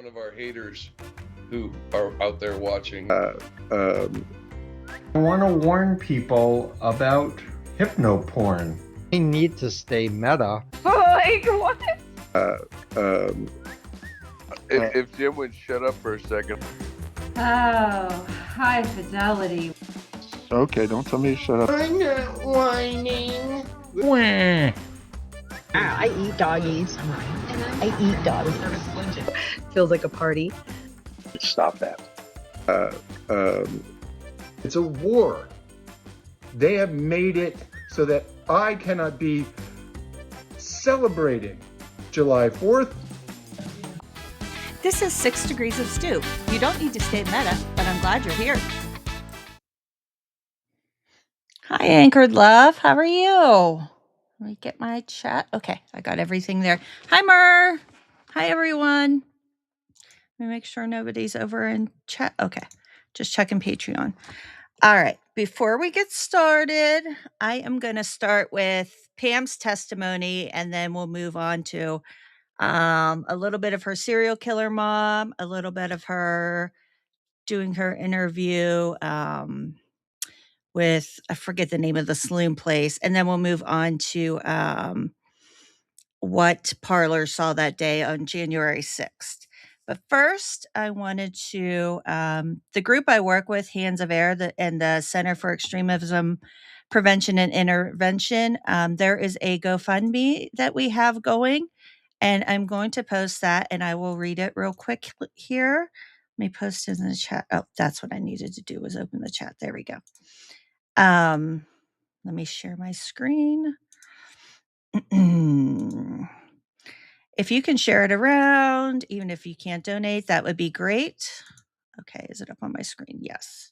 one of our haters who are out there watching. I want to warn people about hypnoporn. I need to stay meta. Like, what? If Jim would shut up for a second. Oh, high fidelity. Okay, don't tell me to shut up. I'm not whining. I eat doggies. I eat doggies. Feels like a party. Stop that. It's a war. They have made it so that I cannot be celebrating July 4th. This is 6 Degrees of Stew. You don't need to stay meta, but I'm glad you're here. Hi, Anchored Love. How are you? Let me get my chat. Okay, I got everything there. Hi, Mer. Hi, everyone. Let me make sure nobody's over in chat. Okay, just checking Patreon. All right, before we get started, I am going to start with Pam's testimony, and then we'll move on to a little bit of her serial killer mom, a little bit of her doing her interview with, I forget the name of the saloon place, and then we'll move on to what Parlor saw that day on January 6th. But first, I wanted to, the group I work with, Hands of Air, and the Center for Extremism Prevention and Intervention, there is a GoFundMe that we have going, and I'm going to post that, and I will read it real quick here. Let me post it in the chat. Oh, that's what I needed to do, was open the chat. There we go. Let me share my screen. If you can share it around, even if you can't donate, that would be great. Okay, is it up on my screen? Yes.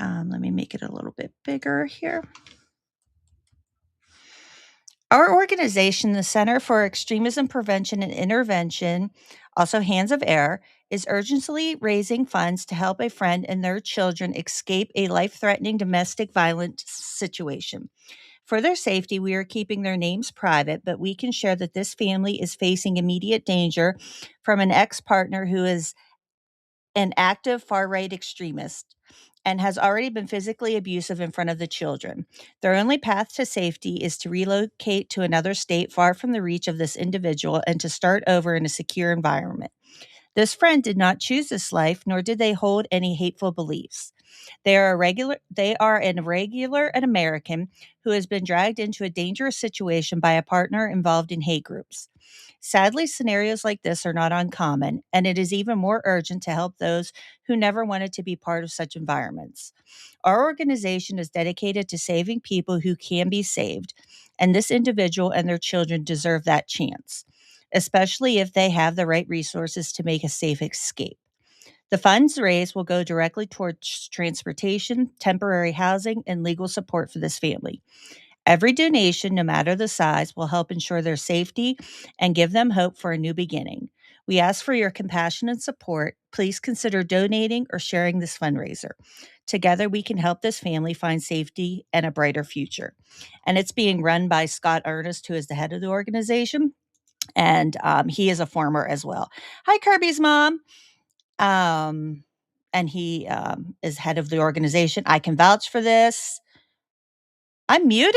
Let me make it a little bit bigger here. Our organization, the Center for Extremism Prevention and Intervention, also Hands of Air, is urgently raising funds to help a friend and their children escape a life-threatening domestic violence situation. For their safety, we are keeping their names private, but we can share that this family is facing immediate danger from an ex-partner who is an active far-right extremist and has already been physically abusive in front of the children. Their only path to safety is to relocate to another state far from the reach of this individual and to start over in a secure environment. This friend did not choose this life, nor did they hold any hateful beliefs. They are an irregular American who has been dragged into a dangerous situation by a partner involved in hate groups. Sadly, scenarios like this are not uncommon, and it is even more urgent to help those who never wanted to be part of such environments. Our organization is dedicated to saving people who can be saved, and this individual and their children deserve that chance, especially if they have the right resources to make a safe escape. The funds raised will go directly towards transportation, temporary housing, and legal support for this family. Every donation, no matter the size, will help ensure their safety and give them hope for a new beginning. We ask for your compassion and support. Please consider donating or sharing this fundraiser. Together, we can help this family find safety and a brighter future. And it's being run by Scott Ernest, who is the head of the organization, and he is a former as well. Hi, Kirby's mom. And he is head of the organization. I can vouch for this. I'm muted?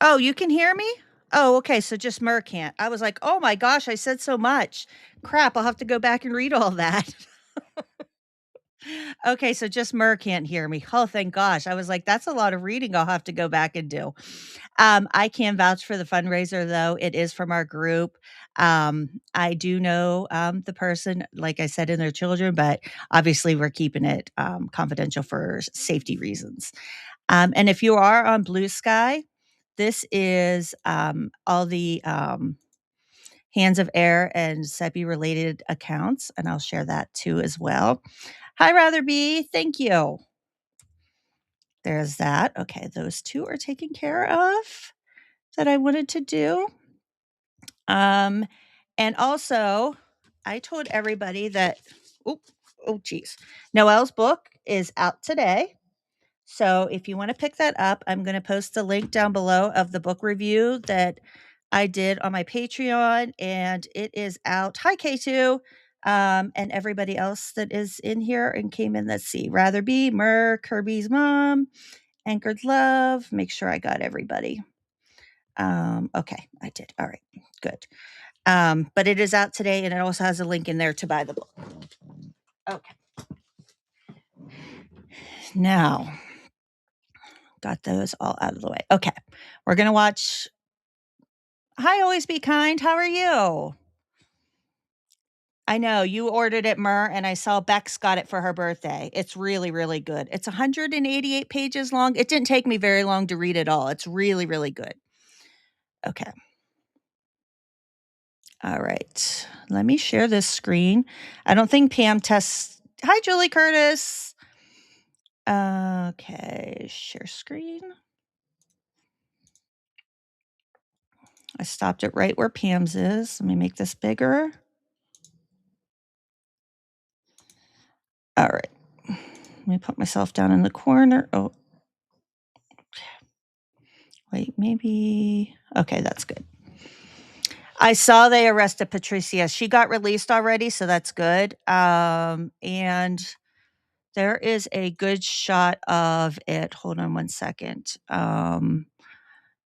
Oh, you can hear me? Oh, okay. So just Mer can't. I was like, oh my gosh, I said so much. Crap, I'll have to go back and read all that. Okay, so just Mer can't hear me. Oh, thank gosh. I was like, that's a lot of reading I'll have to go back and do. I can vouch for the fundraiser, though. It is from our group. I do know the person, like I said, and their children, but obviously we're keeping it confidential for safety reasons. And if you are on Blue Sky, this is all the Hands of Air and SEPI related accounts, and I'll share that too as well. Hi, Ratherby. Thank you. There's that. Okay, those two are taken care of that I wanted to do. And also, I told everybody that, geez. Noelle's book is out today. So if you want to pick that up, I'm going to post a link down below of the book review that I did on my Patreon, and it is out. Hi, K2, and everybody else that is in here and came in. Let's see, Rather Be, Myrrh, Kirby's mom, Anchored Love. Make sure I got everybody. Okay, I did. All right, good. But it is out today, and it also has a link in there to buy the book. Okay. Now, got those all out of the way. Okay, we're going to watch Hi, Always Be Kind. How are you? I know you ordered it, Myrrh, and I saw Bex got it for her birthday. It's really, really good. It's 188 pages long. It didn't take me very long to read it all. It's really, really good. Okay. All right. Let me share this screen. I don't think Pam tests. Hi, Julie Curtis. Okay. Share screen. I stopped it right where Pam's is. Let me make this bigger. All right. Let me put myself down in the corner. Oh, wait, maybe. Okay, that's good. I saw they arrested Patricia. She got released already, so that's good. And there is a good shot of it. Hold on one second.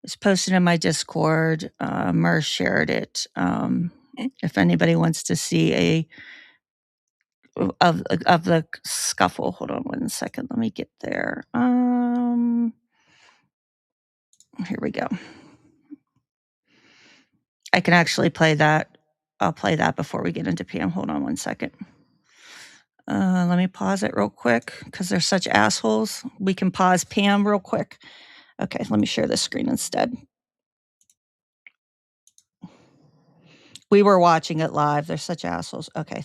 It's posted in my Discord. Myrrh shared it. If anybody wants to see of the scuffle. Hold on one second. Let me get there. Here we go. I can actually play that. I'll play that before we get into Pam. Hold on one second. Let me pause it real quick because they're such assholes. We can pause Pam real quick. Okay, let me share this screen instead. We were watching it live. They're such assholes. Okay.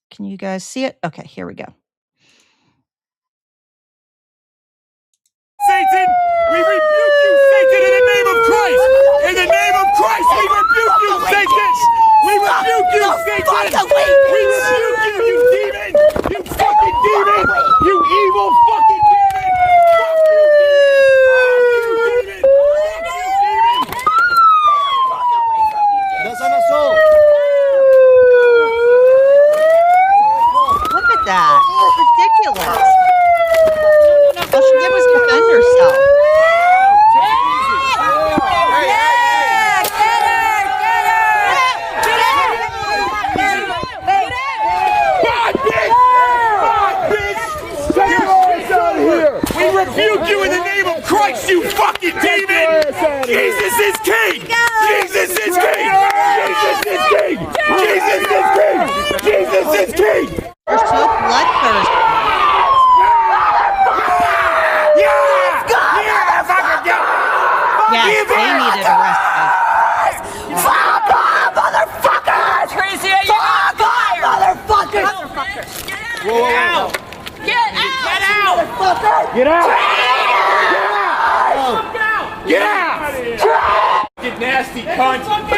Can you guys see it? Okay, here we go. Satan, we rebuke you, Satan, in the name of Christ. In the name of Christ, we rebuke you, Satan. We rebuke you, Satan. We rebuke you, you demon. You fucking demon. You evil fucking demon. Fuck you, demon. Fuck you, demon. That's an assault. Look at that. It's ridiculous. All she did was defend herself. We rebuke you in the name of Christ, you fucking demon! Jesus is king! Jesus is king! Jesus is king! Jesus is king! Jesus is king! They're so bloodthirsty. Yes, they needed arrested. Fuck off, motherfuckers! Tracy, fuck off, motherfuckers! Get out! Get out! Get out! Get out! Get nasty cunt! Fuck you!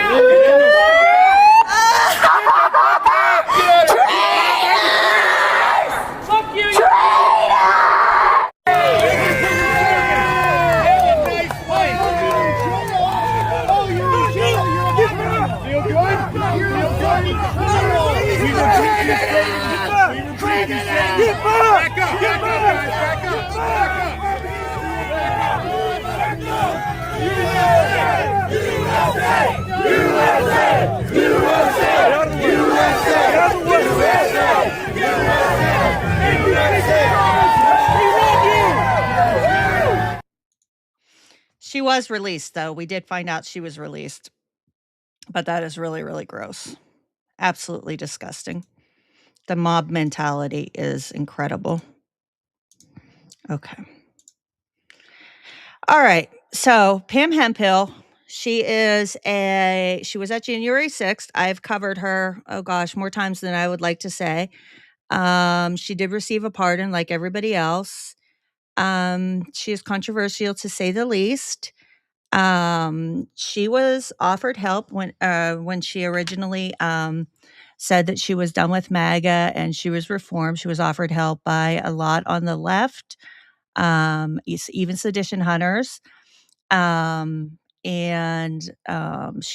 Back up, guys, back up. She was released, though. We did find out she was released. But that is really, really gross. Absolutely disgusting. The mob mentality is incredible. Okay. All right. So Pam Hemphill, she was at January 6th. I've covered her, oh gosh, more times than I would like to say. She did receive a pardon like everybody else. She is controversial to say the least. She was offered help when she originally said that she was done with MAGA and she was reformed. She was offered help by a lot on the left, even sedition hunters. She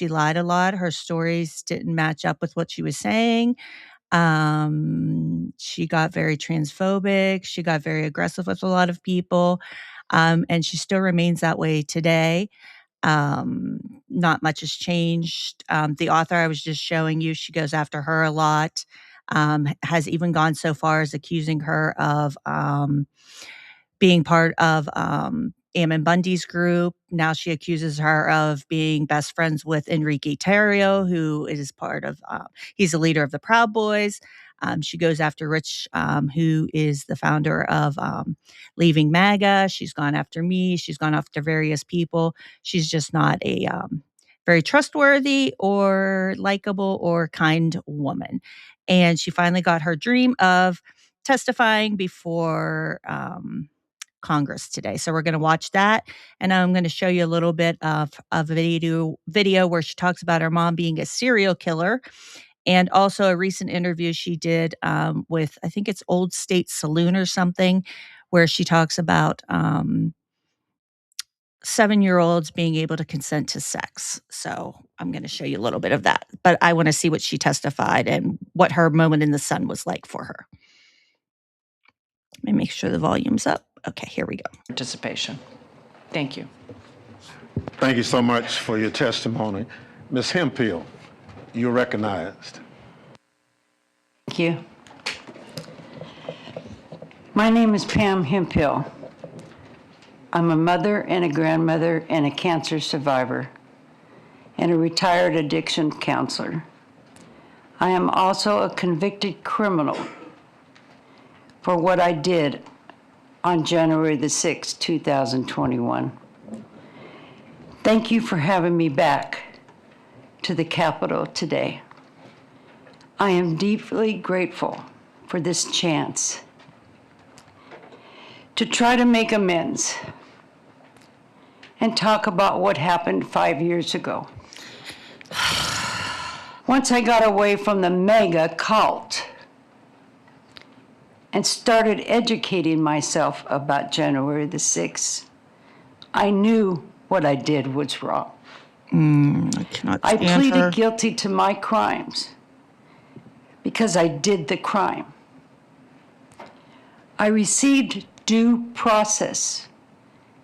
lied a lot. Her stories didn't match up with what she was saying. She got very transphobic. She got very aggressive with a lot of people. And she still remains that way today. Not much has changed. The author I was just showing you, she goes after her a lot, has even gone so far as accusing her of being part of Ammon Bundy's group. Now she accuses her of being best friends with Enrique Tarrio, who is part of, he's the leader of the Proud Boys. She goes after Rich, who is the founder of Leaving MAGA. She's gone after me. She's gone after various people. She's just not a very trustworthy or likable or kind woman. And she finally got her dream of testifying before Congress today. So we're going to watch that. And I'm going to show you a little bit of a video where she talks about her mom being a serial killer, and also a recent interview she did with, I think it's Old State Saloon or something, where she talks about 7-year-olds being able to consent to sex. So I'm going to show you a little bit of that. But I want to see what she testified and what her moment in the sun was like for her. Let me make sure the volume's up. Okay, here we go. Participation. Thank you. Thank you so much for your testimony. Ms. Hemphill, you're recognized. Thank you. My name is Pam Hemphill. I'm a mother and a grandmother and a cancer survivor and a retired addiction counselor. I am also a convicted criminal for what I did on January the 6th, 2021. Thank you for having me back to the Capitol today. I am deeply grateful for this chance to try to make amends and talk about what happened 5 years ago. Once I got away from the mega cult and started educating myself about January the 6th, I knew what I did was wrong. I pleaded guilty to my crimes because I did the crime. I received due process,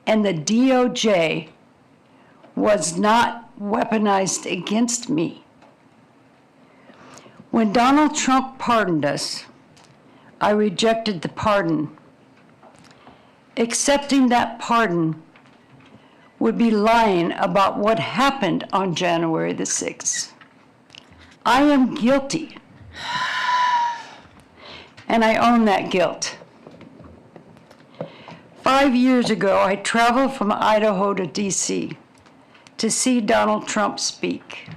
and the DOJ was not weaponized against me. When Donald Trump pardoned us, I rejected the pardon. Accepting that pardon would be lying about what happened on January the 6th. I am guilty, and I own that guilt. 5 years ago, I traveled from Idaho to DC to see Donald Trump speak.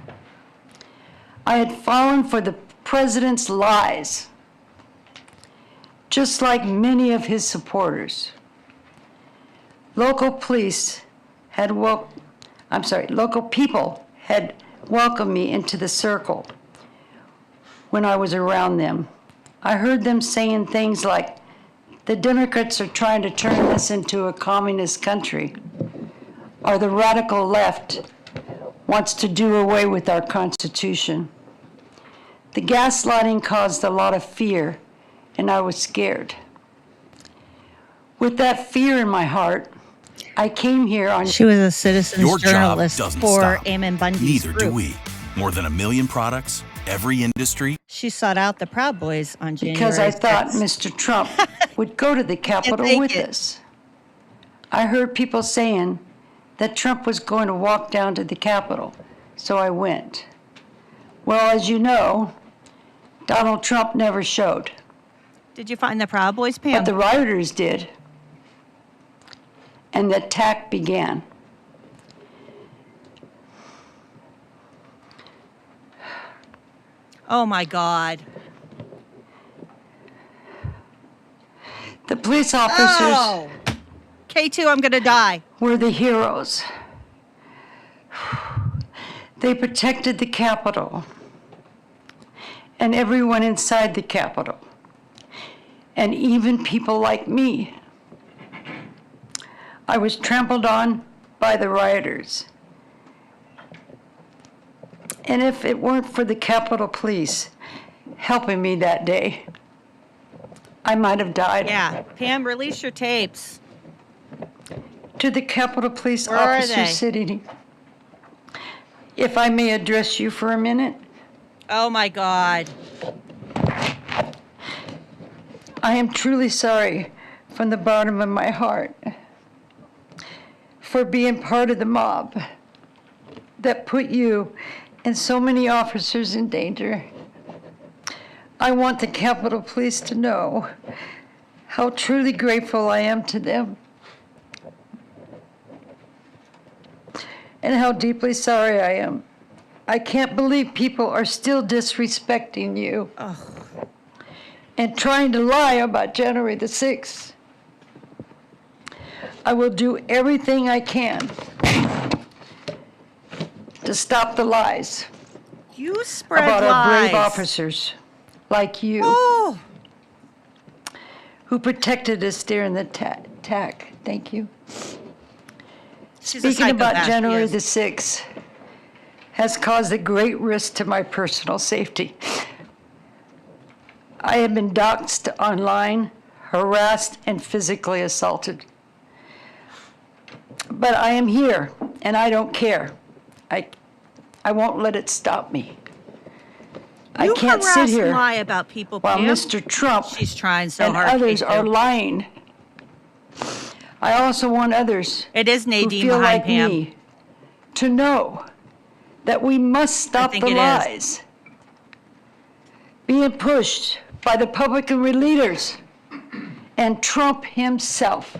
I had fallen for the president's lies, just like many of his supporters. Local people had welcomed me into the circle when I was around them. I heard them saying things like, the Democrats are trying to turn this into a communist country, or the radical left wants to do away with our Constitution. The gaslighting caused a lot of fear, and I was scared. With that fear in my heart, I came here on... She was a citizen's Your journalist job doesn't for stop. Ammon Bundy's Neither group. do we. More than 1 million products, every industry. She sought out the Proud Boys on January because I thought 6th. Mr. Trump would go to the Capitol with us. I heard people saying that Trump was going to walk down to the Capitol, so I went. Well, as you know, Donald Trump never showed. Did you find the Proud Boys, Pam? But the rioters did. And the attack began. Oh my God. The police officers K2, I'm gonna die. were the heroes. They protected the Capitol. and everyone inside the Capitol, and even people like me. I was trampled on by the rioters. And if it weren't for the Capitol Police helping me that day, I might have died. Yeah. Pam, release your tapes. To the Capitol Police Where are they? officers sitting, if I may address you for a minute. Oh my God. I am truly sorry from the bottom of my heart for being part of the mob that put you and so many officers in danger. I want the Capitol Police to know how truly grateful I am to them and how deeply sorry I am. I can't believe people are still disrespecting you. And trying to lie about January the 6th. I will do everything I can to stop the lies. You spread about lies. Our brave officers like you who protected us during the attack. Thank you. Speaking about January the 6th has caused a great risk to my personal safety. I have been doxxed online, harassed, and physically assaulted. But I am here, and I don't care. I won't let it stop me. I can't sit here and lie about people, while Pam. Mr. Trump She's trying so and hard. others are lying. I also want others It is who Nadine feel behind like Pam. me to know that we must stop the lies being pushed by the Republican leaders and Trump himself.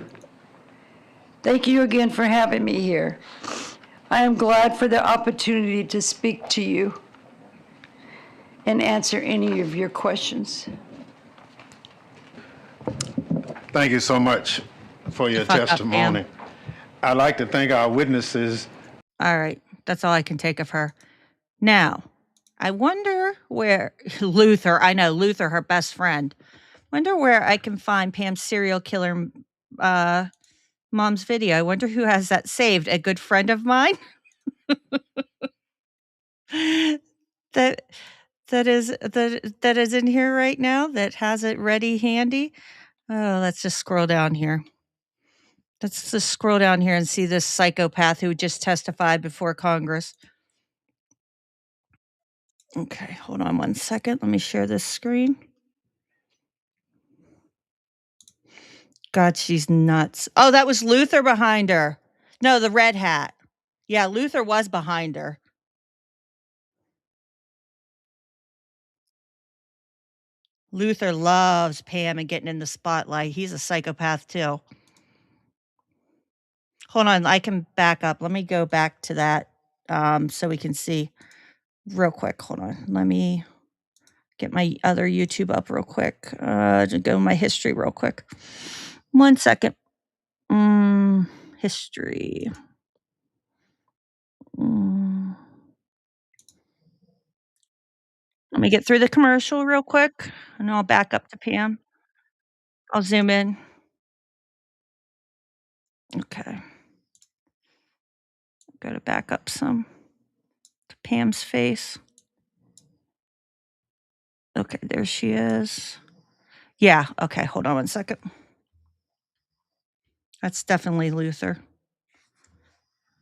Thank you again for having me here. I am glad for the opportunity to speak to you and answer any of your questions. Thank you so much for your testimony. I'd like to thank our witnesses. All right. That's all I can take of her. Now, I wonder where Luther, I know Luther, her best friend. Wonder where I can find Pam's serial killer mom's video. I wonder who has that saved. A good friend of mine that is in here right now that has it ready handy. Oh, let's just scroll down here. Let's just scroll down here and see this psychopath who just testified before Congress. Okay, hold on one second. Let me share this screen. God, she's nuts. Oh, that was Luther behind her. No, the red hat. Yeah, Luther was behind her. Luther loves Pam and getting in the spotlight. He's a psychopath too. Hold on, I can back up. Let me go back to that so we can see real quick. Hold on. Let me get my other YouTube up real quick. To go my history real quick. 1 second. History. Let me get through the commercial real quick, and I'll back up to Pam. I'll zoom in. Okay. Got to back up some to Pam's face. Okay, there she is. Yeah, okay, hold on 1 second. That's definitely Luther.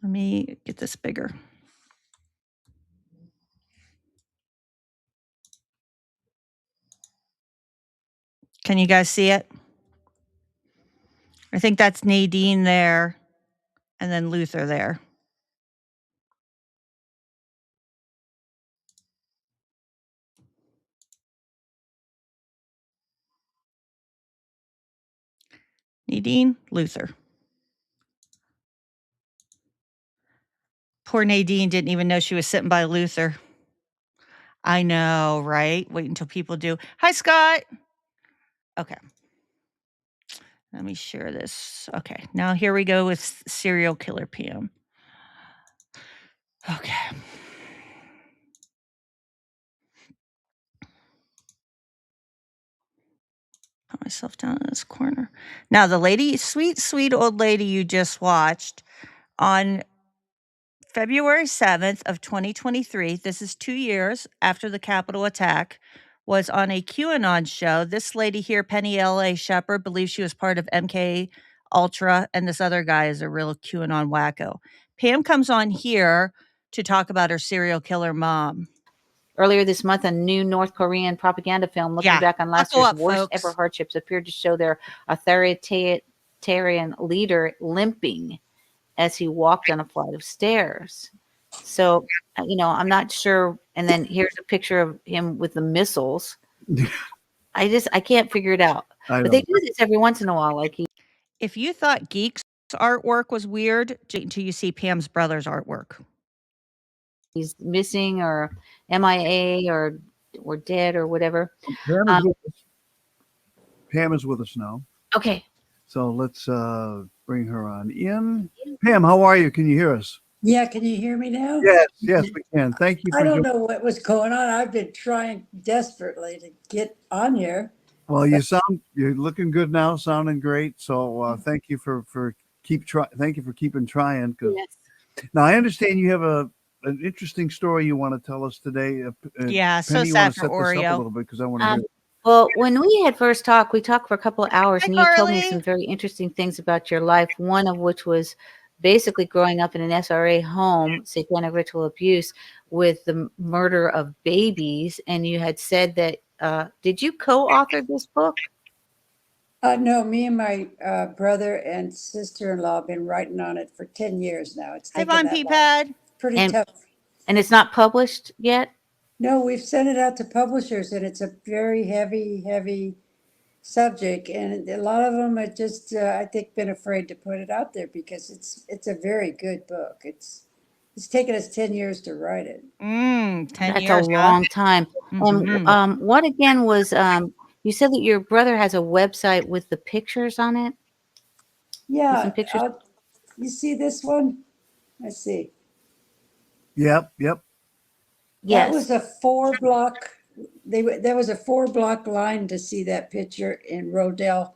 Let me get this bigger. Can you guys see it? I think that's Nadine there, and then Luther there. Nadine, Luther. Poor Nadine didn't even know she was sitting by Luther. I know, right? Wait until people do. Hi, Scott. Okay. Let me share this. Okay, now here we go with serial killer Pam. Okay. Put myself down in this corner. Now, the lady, sweet old lady you just watched on February 7th of 2023, this is 2 years after the Capitol attack, was on a QAnon show. This lady here, Penny L.A. Shepherd, believes she was part of MK Ultra, and this other guy is a real QAnon wacko. Pam comes on here to talk about her serial killer mom. Earlier this month, a new North Korean propaganda film looking back on last year's worst ever hardships appeared to show their authoritarian leader limping as he walked on a flight of stairs. So, I'm not sure. And then here's a picture of him with the missiles. I can't figure it out. But they do this every once in a while. If you thought Geek's artwork was weird, until you see Pam's brother's artwork. He's missing or MIA or dead or whatever. Pam is with us now. Okay. So let's bring her on in. Pam, how are you? Can you hear us? Yeah, can you hear me now? Yes, we can. Thank you. I don't know what was going on. I've been trying desperately to get on here. Well, you're looking good now, sounding great. So thank you for keeping trying. Now I understand you have an interesting story you want to tell us today. Yeah, Penny, so sad you for want to set this Oreo. up a little bit because I want to hear. Well, when we had first talked, we talked for a couple of hours, Hi, and you told me Carly. some very interesting things about your life. One of which was basically growing up in an SRA home, Satanic Ritual Abuse, with the murder of babies. And you had said that, did you co-author this book? No, me and my brother and sister-in-law have been writing on it for 10 years now. It's taken that long. P-Pad. Pretty tough. And it's not published yet? No, we've sent it out to publishers, and it's a very heavy subject, and a lot of them are just, I think, been afraid to put it out there because it's a very good book. It's taken us 10 years to write it. 10 That's years. a long time. And what again was, you said that your brother has a website with the pictures on it? Yeah. Some pictures? You see this one? Let's see. Yep. That was a 4-block. There was a 4-block line to see that picture in Rodale,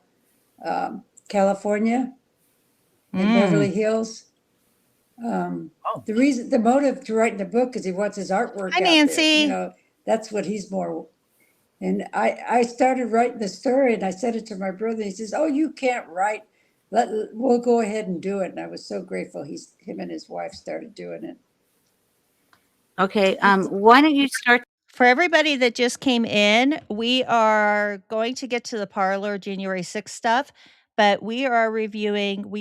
California, in Beverly Hills. The motive to writing the book is he wants his artwork Hi, out Nancy. there. That's what he's more. And I started writing the story, and I said it to my brother. He says, "Oh, you can't write. We'll go ahead and do it." And I was so grateful. Him and his wife started doing it. Okay. Why don't you start? For everybody that just came in, we are going to get to the Parlor January 6th stuff, but we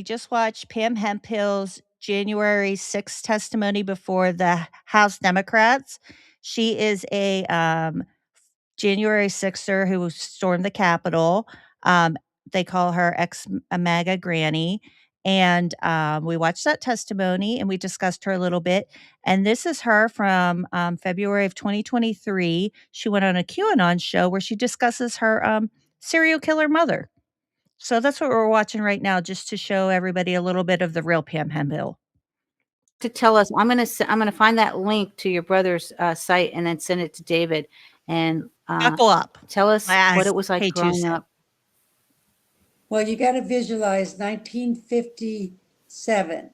just watched Pam Hemphill's January 6th testimony before the House Democrats. She is a January 6er who stormed the Capitol. They call her ex-MAGA granny. And we watched that testimony and we discussed her a little bit. And this is her from February of 2023. She went on a QAnon show where she discusses her serial killer mother. So that's what we're watching right now, just to show everybody a little bit of the real Pam Hemphill. To tell us, I'm gonna find that link to your brother's site and then send it to David. And buckle up. Tell us what it was like growing up. Well, you got to visualize 1957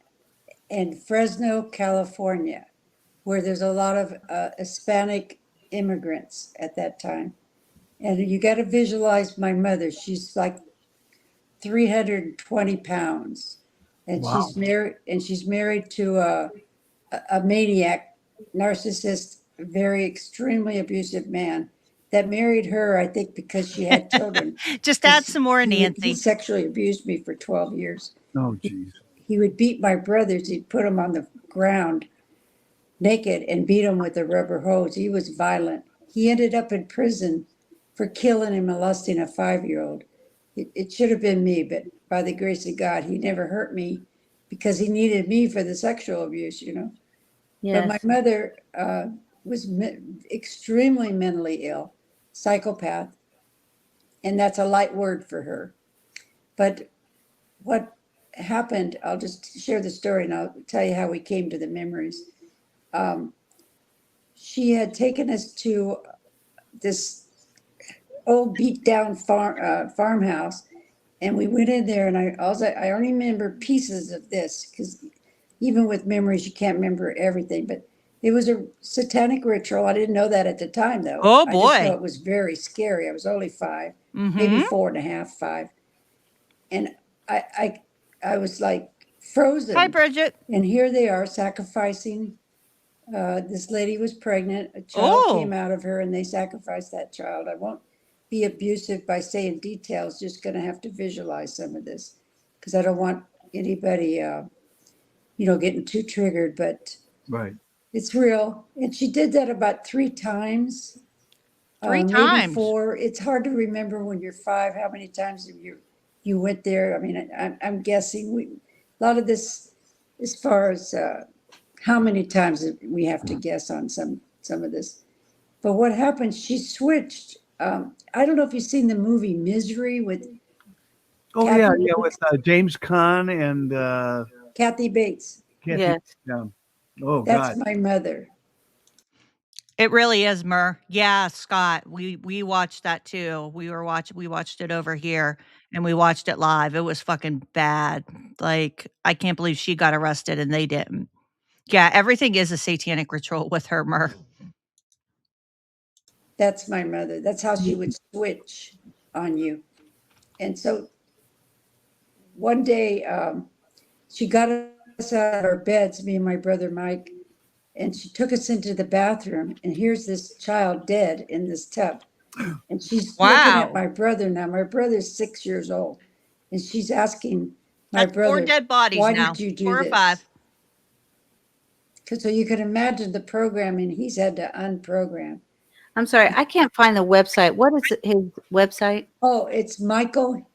in Fresno, California, where there's a lot of Hispanic immigrants at that time. And you got to visualize my mother. She's like 320 pounds. And Wow. she's married to a maniac, narcissist, very extremely abusive man that married her, I think, because she had children. Just add some more, He Nancy. sexually abused me for 12 years. Oh, geez. He would beat my brothers. He'd put them on the ground naked and beat them with a rubber hose. He was violent. He ended up in prison for killing and molesting a 5-year-old. It should have been me, but by the grace of God, he never hurt me because he needed me for the sexual abuse, Yes. But my mother was extremely mentally ill, psychopath, and that's a light word for her. But what happened, I'll just share the story and I'll tell you how we came to the memories. She had taken us to this old beat down farmhouse. And we went in there and I only remember pieces of this because even with memories, you can't remember everything, but it was a satanic ritual. I didn't know that at the time though. Oh, I just know boy. it was very scary. I was only 5, Mm-hmm. maybe 4.5, 5. And I was like frozen. Hi, Bridget. And here they are sacrificing. This lady was pregnant. A child Oh. came out of her and they sacrificed that child. I won't be abusive by saying details, just gonna have to visualize some of this. Cause I don't want anybody, getting too triggered, but Right. it's real. And she did that about 3 times. Three Maybe times. 4. It's hard to remember when you're 5, how many times you went there. I mean, I'm guessing a lot of this, as far as, how many times we have to guess on some of this. But what happened, she switched. I don't know if you've seen the movie Misery with Oh Kathy yeah, Bates. with James Caan and Kathy Bates. Kathy. Yes. Yeah. Oh That's God. my mother. It really is, Mur. Yeah, Scott. We watched that too. We watched it over here and we watched it live. It was fucking bad. Like, I can't believe she got arrested and they didn't. Yeah, everything is a satanic ritual with her, Mur. That's my mother. That's how she would switch on you. And so one day, she got us out of our beds, me and my brother Mike, and she took us into the bathroom. And here's this child dead in this tub. And she's looking at Wow. my brother now. My brother's 6 years old. And she's asking my That's 4 brother, dead bodies why now. did you do 4 or this? 5. Because so you can imagine the programming he's had to unprogram. I'm sorry, I can't find the website. What is his website? Oh, it's Michael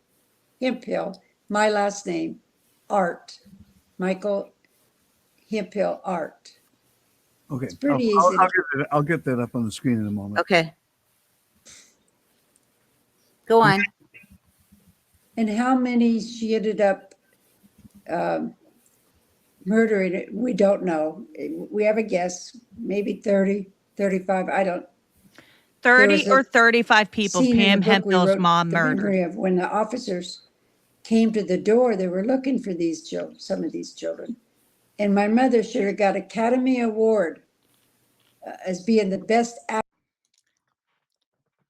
Hemphill, my last name, Art. Michael Hemphill Art. Okay. It's pretty easy. I'll get that up on the screen in a moment. Okay. Go on. And how many she ended up murdering, we don't know. We have a guess, maybe 30, 35. I don't. 30 or 35 people Pam Hemphill's mom the murdered. memory of when the officers came to the door, they were looking for these children, some of these children. And my mother should have got Academy Award as being the best actor.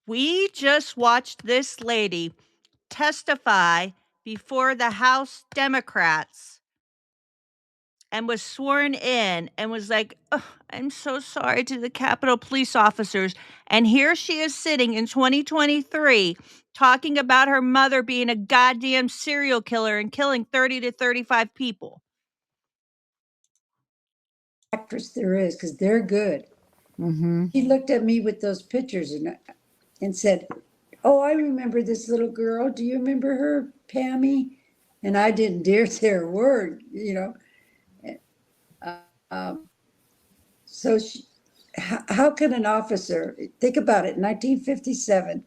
We just watched this lady testify before the House Democrats and was sworn in and was like, "Oh, I'm so sorry to the Capitol police officers." And here she is sitting in 2023 talking about her mother being a goddamn serial killer and killing 30 to 35 people. Actress there is, because they're good. Mm-hmm. She looked at me with those pictures and said, "Oh, I remember this little girl. Do you remember her, Pammy?" And I didn't dare say a word, So how can an officer, think about it, 1957,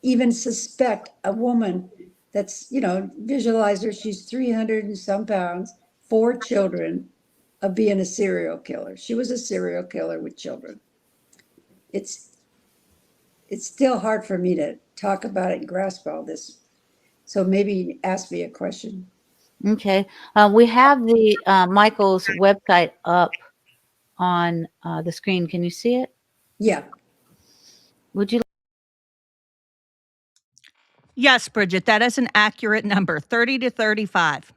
even suspect a woman that's, visualize her, she's 300 and some pounds, 4 children, of being a serial killer. She was a serial killer with children. It's still hard for me to talk about it and grasp all this. So maybe ask me a question. Okay. We have the Michael's website up on the screen. Can you see it? Yeah. Would you? Yes, Bridget, that is an accurate number, 30 to 35.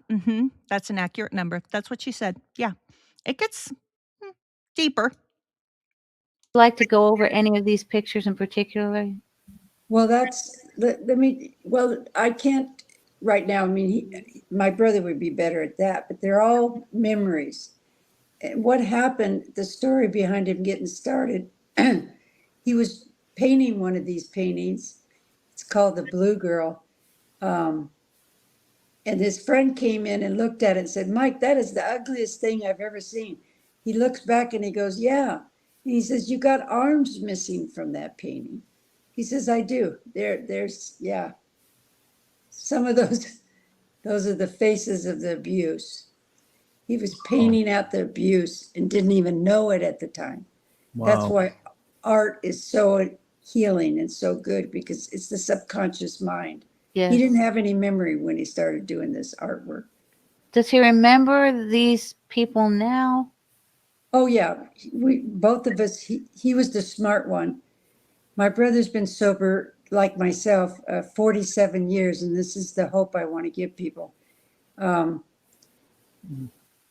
That's an accurate number. That's what she said. Yeah. It gets deeper. Like to go over any of these pictures in particular? Well, I can't right now. I mean, my brother would be better at that, but they're all memories. And what happened, the story behind him getting started, he was painting one of these paintings. It's called The Blue Girl. And his friend came in and looked at it and said, "Mike, that is the ugliest thing I've ever seen." He looks back and he goes, "Yeah." And he says, "You got arms missing from that painting." He says, "I do. There's, yeah. Some of those are the faces of the abuse." He was painting out the abuse and didn't even know it at the time. Wow. That's why art is so healing and so good because it's the subconscious mind. Yes. He didn't have any memory when he started doing this artwork. Does he remember these people now? Oh yeah, we both of us. He was the smart one. My brother's been sober like myself 47 years, and this is the hope I want to give people. And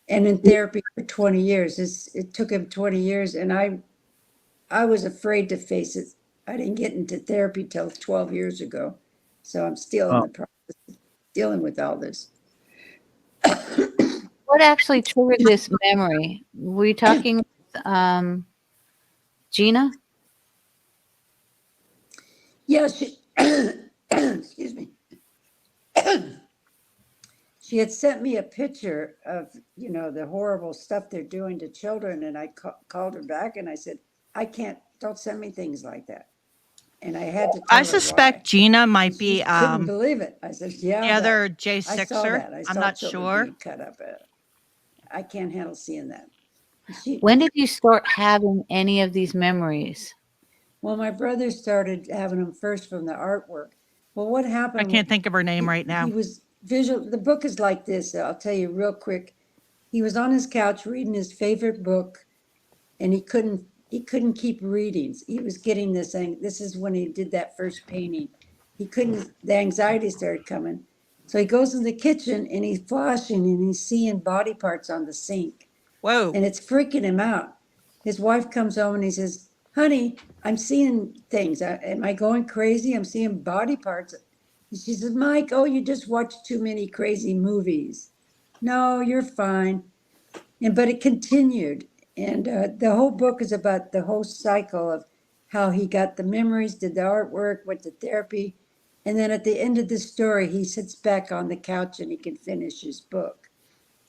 in therapy for 20 years. It took him 20 years, and I was afraid to face it. I didn't get into therapy till 12 years ago, so I'm still in the process of dealing with all this. What actually triggered this memory? Were you talking with Gina? Yeah, she, excuse me. She had sent me a picture of, the horrible stuff they're doing to children. And I called her back and I said, don't send me things like that. And I had to tell I her suspect why. Gina might She be couldn't believe it. I said, yeah. the other I saw J6er. that. I I'm saw not children sure. being cut up. I can't handle seeing that. When did you start having any of these memories? Well, my brother started having them first from the artwork. Well, what happened? I can't think of her name right now. He was visual. The book is like this. I'll tell you real quick. He was on his couch reading his favorite book, and he couldn't keep reading. He was getting this thing. This is when he did that first painting. The anxiety started coming. So he goes in the kitchen and he's flashing and he's seeing body parts on the sink. Whoa. And it's freaking him out. His wife comes home and he says, honey, I'm seeing things. Am I going crazy? I'm seeing body parts. And she says, Mike, you just watched too many crazy movies. No, you're fine. But it continued. And the whole book is about the whole cycle of how he got the memories, did the artwork, went to therapy. And then at the end of the story, he sits back on the couch and he can finish his book.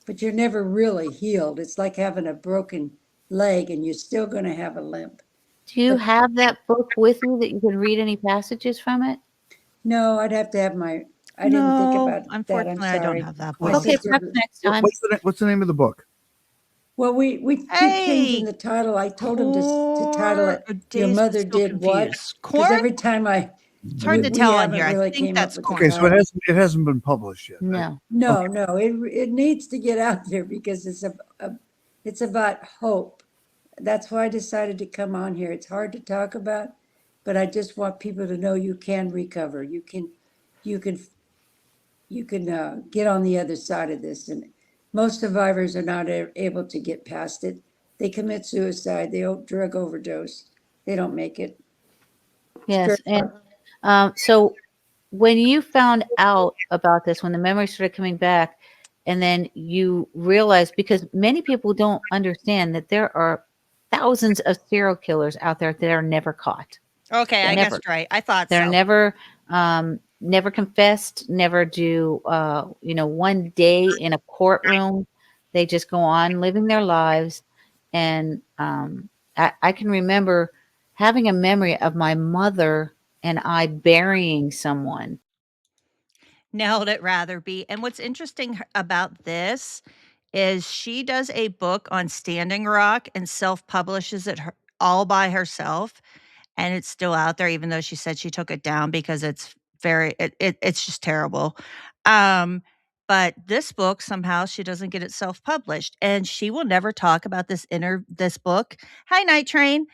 But you're never really healed. It's like having a broken leg and you're still going to have a limp. Do you have that book with you that you can read any passages from it? No, I'd have to have I didn't think about that. Unfortunately, I'm I don't sorry. have that My book. Okay, sister- perhaps next time. What's the name of the book? Well, we keep changing the title. I told him to title it "Your Mother Did What," because every time it's hard to tell on here. I think that's corn. Okay, so it hasn't been published yet. No. No, no, it needs to get out there because it's about hope. That's why I decided to come on here. It's hard to talk about, but I just want people to know you can recover. You can get on the other side of this. And most survivors are not able to get past it. They commit suicide. They drug overdose. They don't make it. Yes. And so when you found out about this, when the memories started coming back, and then you realized, because many people don't understand that there are thousands of serial killers out there that are never caught. Okay, I guessed right. I thought they're so. never confessed, never do, one day in a courtroom. They just go on living their lives. And I can remember having a memory of my mother and I burying someone. Nailed it, Ratherby. And what's interesting about this is she does a book on Standing Rock and self-publishes it all by herself. And it's still out there, even though she said she took it down because it's it's just terrible. But this book, somehow she doesn't get it self-published, and she will never talk about this book. Hi, Night Train.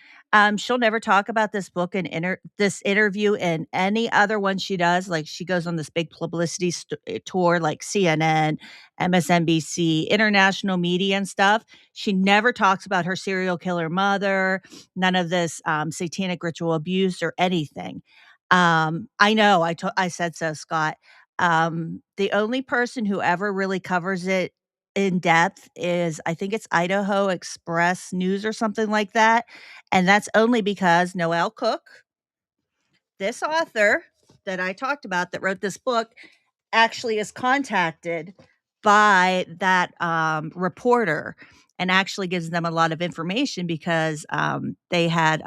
She'll never talk about this book and this interview and any other one she does. Like, she goes on this big publicity tour, like CNN, MSNBC, international media and stuff. She never talks about her serial killer mother, none of this satanic ritual abuse or anything. I know, I said so, Scott. The only person who ever really covers it in depth is, I think it's Idaho Express News or something like that. And that's only because Noelle Cook, this author that I talked about that wrote this book, actually is contacted by that reporter and actually gives them a lot of information because they had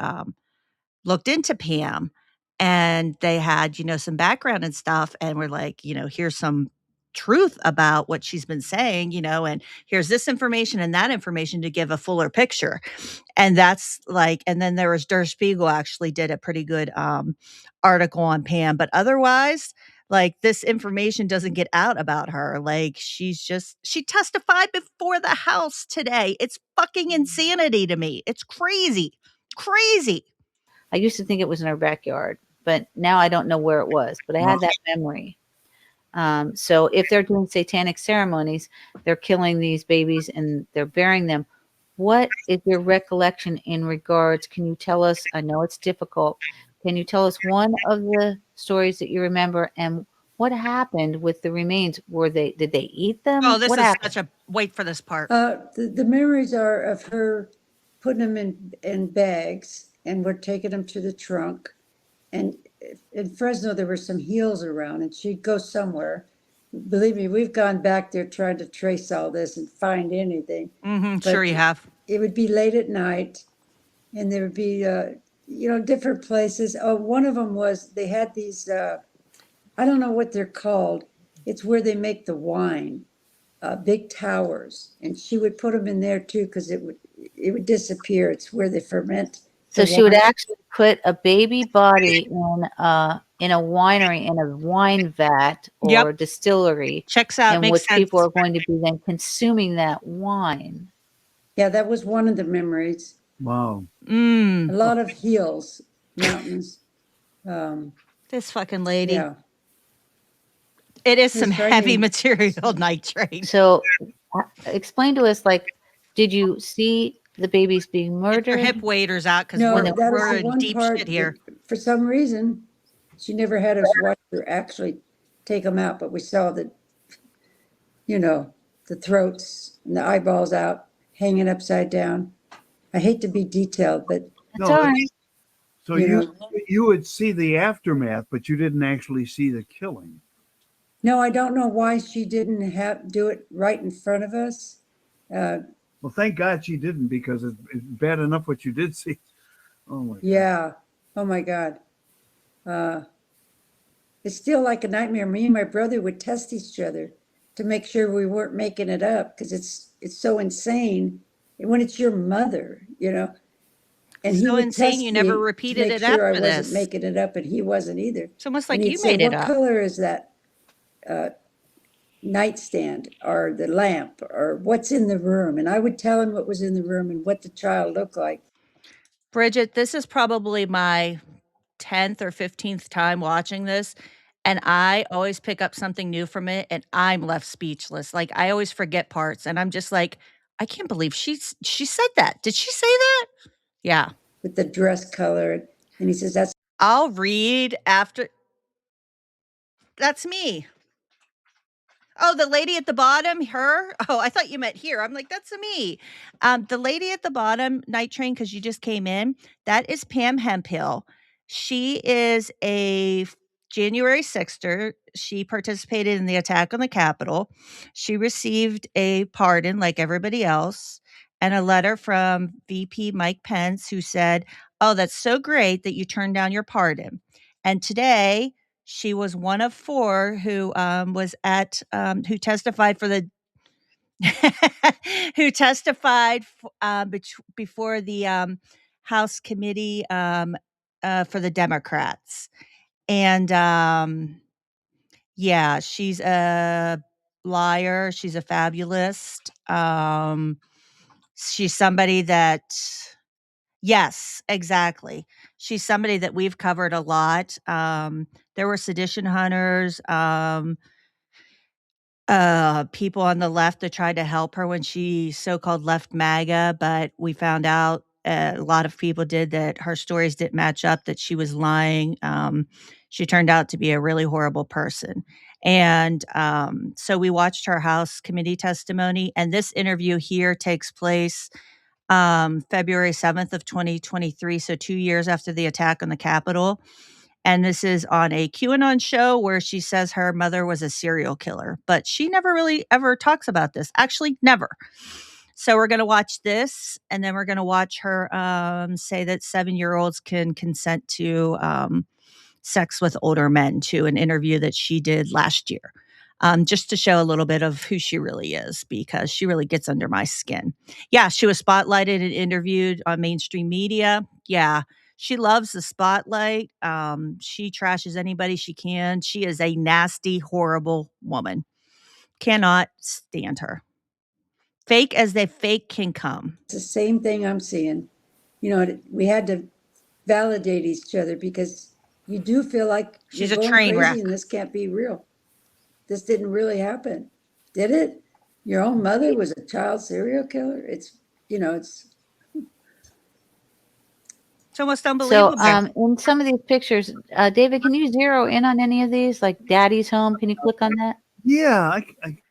looked into Pam and they had, some background and stuff. And we're like, here's some truth about what she's been saying, and here's this information and that information to give a fuller picture. And that's like, and then there was Der Spiegel actually did a pretty good article on Pam, but otherwise, like, this information doesn't get out about her. Like, she testified before the House today. It's fucking insanity to me. It's crazy. Crazy. I used to think it was in her backyard, but now I don't know where it was, but I had that memory. So if they're doing satanic ceremonies, they're killing these babies and they're burying them. What is your recollection in regards? Can you tell us? I know it's difficult. Can you tell us one of the stories that you remember and what happened with the remains? Did they eat them? Oh, this what is happened? such a wait for this part. The memories are of her putting them in bags, and we're taking them to the trunk. And in Fresno, there were some heels around, and she'd go somewhere. Believe me, we've gone back there trying to trace all this and find anything. Sure you have. It would be late at night, and there would be, different places. Oh, one of them was, they had these, I don't know what they're called. It's where they make the wine, big towers. And she would put them in there too, because it would disappear. It's where they ferment. So she would actually put a baby body in a winery, in a wine vat or distillery. Checks out. In Makes which sense. people are going to be then consuming that wine. Yeah, that was one of the memories. Wow. A lot of hills, mountains. This fucking lady. Yeah. It is She's some heavy frightening. material, nitrate. So explain to us, like, did you see the babies being Her murdered? hip waders out because No, we're that was we're the in one deep part shit here. that, for some reason, she never had us watch her actually take them out, but we saw the throats and the eyeballs out, hanging upside down. I hate to be detailed, but That's all right. So You you would see the aftermath, but you didn't actually see the killing. no, I don't know why she didn't do it right in front of us. Well, thank God she didn't, because it's bad enough what you did see. Oh my God. Yeah. Oh my God. It's still like a nightmare. Me and my brother would test each other to make sure we weren't making it up, because it's so insane. And when it's your mother, and he So would insane test you never me repeated to make it sure I after wasn't this. making it up, and he wasn't either. It's almost And like he'd you say, made it what up. color is that nightstand or the lamp, or what's in the room? And I would tell him what was in the room and what the child looked like. Bridget, this is probably my 10th or 15th time watching this, and I always pick up something new from it, and I'm left speechless. Like, I always forget parts, and I'm just like, I can't believe she said that. Did she say that? Yeah. With the dress color. And he says, that's I'll read after. That's me. Oh, the lady at the bottom, her? Oh, I thought you meant here. I'm like, that's me. The lady at the bottom, Night Train, because you just came in, that is Pam Hemphill. She is a January 6th. She participated in the attack on the Capitol. She received a pardon like everybody else and a letter from VP Mike Pence, who said, oh, that's so great that you turned down your pardon. And today, she was one of 4 who was at who testified for the who testified before the House committee for the Democrats. And yeah, she's a liar. She's a fabulist. She's somebody that yes, exactly. She's somebody that we've covered a lot. There were sedition hunters, people on the left that tried to help her when she so-called left MAGA, but we found out a lot of people did that her stories didn't match up, that she was lying. She turned out to be a really horrible person. And so we watched her House committee testimony, and this interview here takes place February 7th of 2023, so 2 years after the attack on the Capitol. And this is on a QAnon show where she says her mother was a serial killer, but she never really ever talks about this. Actually, never. So we're going to watch this, and then we're going to watch her say that 7-year-olds can consent to sex with older men, to an interview that she did last year. just to show a little bit of who she really is, because she really gets under my skin. Yeah, she was spotlighted and interviewed on mainstream media. Yeah, she loves the spotlight. She trashes anybody she can. She is a nasty, horrible woman. Cannot stand her. Fake as they fake can come. It's the same thing I'm seeing. You know, we had to validate each other because you do feel like She's you're a going train crazy wreck. and this can't be real. This didn't really happen. Did it? Your own mother was a child serial killer? It's, you know, it's almost So, unbelievable. in some of these pictures, David, can you zero in on any of these, like Daddy's home? Can you click on that? Yeah,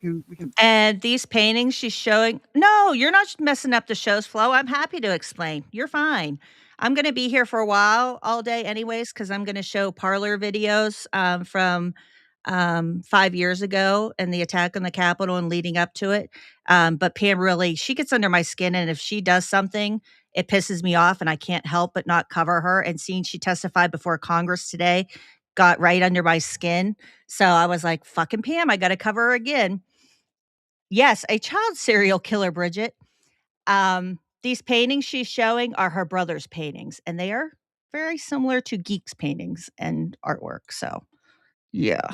we can. And these paintings she's showing, no, you're not messing up the show's flow. I'm happy to explain. You're fine. I'm going to be here for a while, all day anyways, because I'm going to show parlor videos from 5 years ago and the attack on the Capitol and leading up to it. But Pam really, she gets under my skin. And if she does something, it pisses me off and I can't help but not cover her. And seeing she testified before Congress today got right under my skin. So I was like, fucking Pam, I got to cover her again. Yes, a child serial killer, Bridget. These paintings she's showing are her brother's paintings, and they are very similar to Geek's paintings and artwork. So, yeah.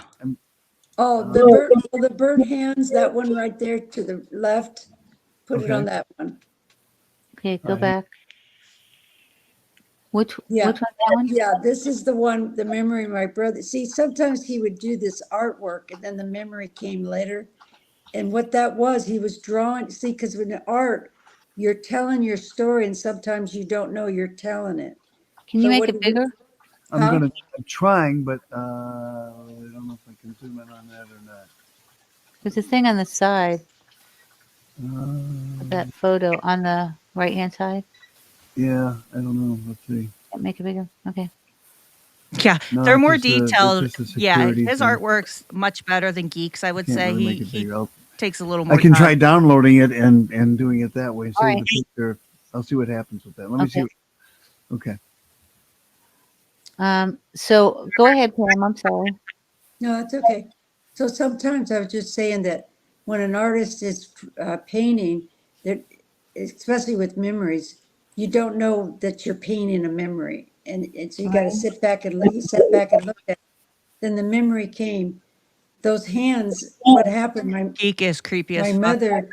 oh, the bird hands, that one right there to the left. Put it on that one. Okay, go back. Which Yeah. which one? That one? Yeah, this is the one, the memory of my brother. See, sometimes he would do this artwork and then the memory came later. And what that was, he was drawing, see, because with art, you're telling your story and sometimes you don't know you're telling it. Can you But make what it bigger? I'm trying, but I don't know if I can zoom in on that or not. There's a thing on the side of that photo on the right-hand side. Yeah, I don't know. Let's see. Can't make it bigger. Okay. Yeah, No, they're more it's just a detailed. Yeah, security his thing. artwork's much better than Geek's, I would Can't say. really make it He bigger. takes a little more I can try time. downloading it and doing it that way. All Save right. the picture. I'll see what happens with that. Let me see. Okay. So go ahead, Pam. I'm sorry. No, that's okay. So sometimes I was just saying that when an artist is painting, that especially with memories, you don't know that you're painting a memory, and so you got to sit back and look at it. Then the memory came. Those hands. What happened? Geek is creepy My as fuck. mother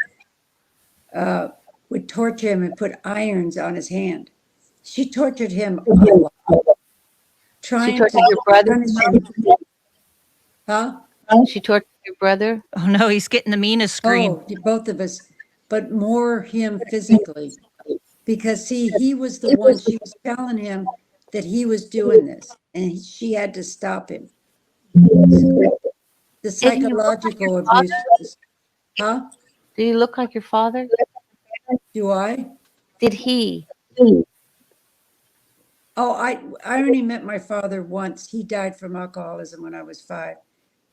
would torture him and put irons on his hand. She tortured him a lot, trying tortured to your brother? punish him. Huh? She tortured your brother? Oh no, he's getting the meanest scream. Oh, both of us, but more him physically. Because see, he was the one, she was telling him that he was doing this and she had to stop him. The psychological abuse. Huh? Do you look like your father? Do I? Did he? Oh, I only met my father once. He died from alcoholism when I was 5.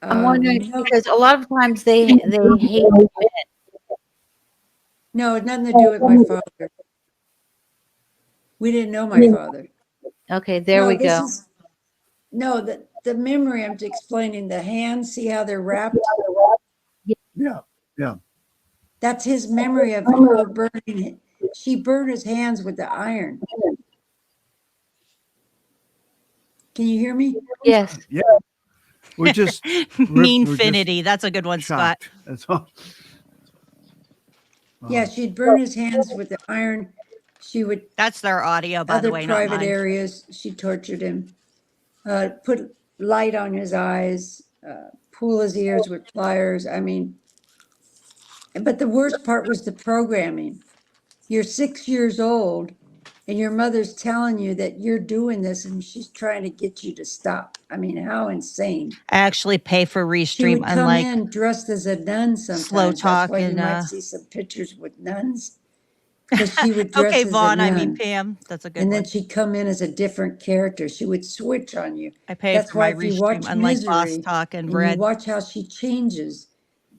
I'm wondering because a lot of times they hate men. No, it had nothing to do with my father. We didn't know my father. Okay, there we go. No, the memory, I'm explaining the hands, see how they're wrapped? Yeah, yeah. That's his memory of her burning it. She burned his hands with the iron. Can you hear me? Yes. Yeah. We're just Meanfinity. That's a good one, Scott. shocked. That's all. Yeah, she'd burn his hands with the iron. She would. That's their audio, by the way, not Other private mine. areas, she tortured him. Put light on his eyes, pull his ears with pliers. I mean, but the worst part was the programming. You're 6 years old and your mother's telling you that you're doing this and she's trying to get you to stop. I mean, how insane. I actually pay for She Restream, would come unlike in dressed as a nun sometimes. Slow Talk That's why you and might see some pictures with nuns. Because she would dress okay, as Vaughn. a I nun. mean Pam. That's a good And one. then she'd come in as a different character. She would switch on you. I pay That's for why my if you Restream, watch unlike Boss Misery Talk and and Bread. you watch how she changes,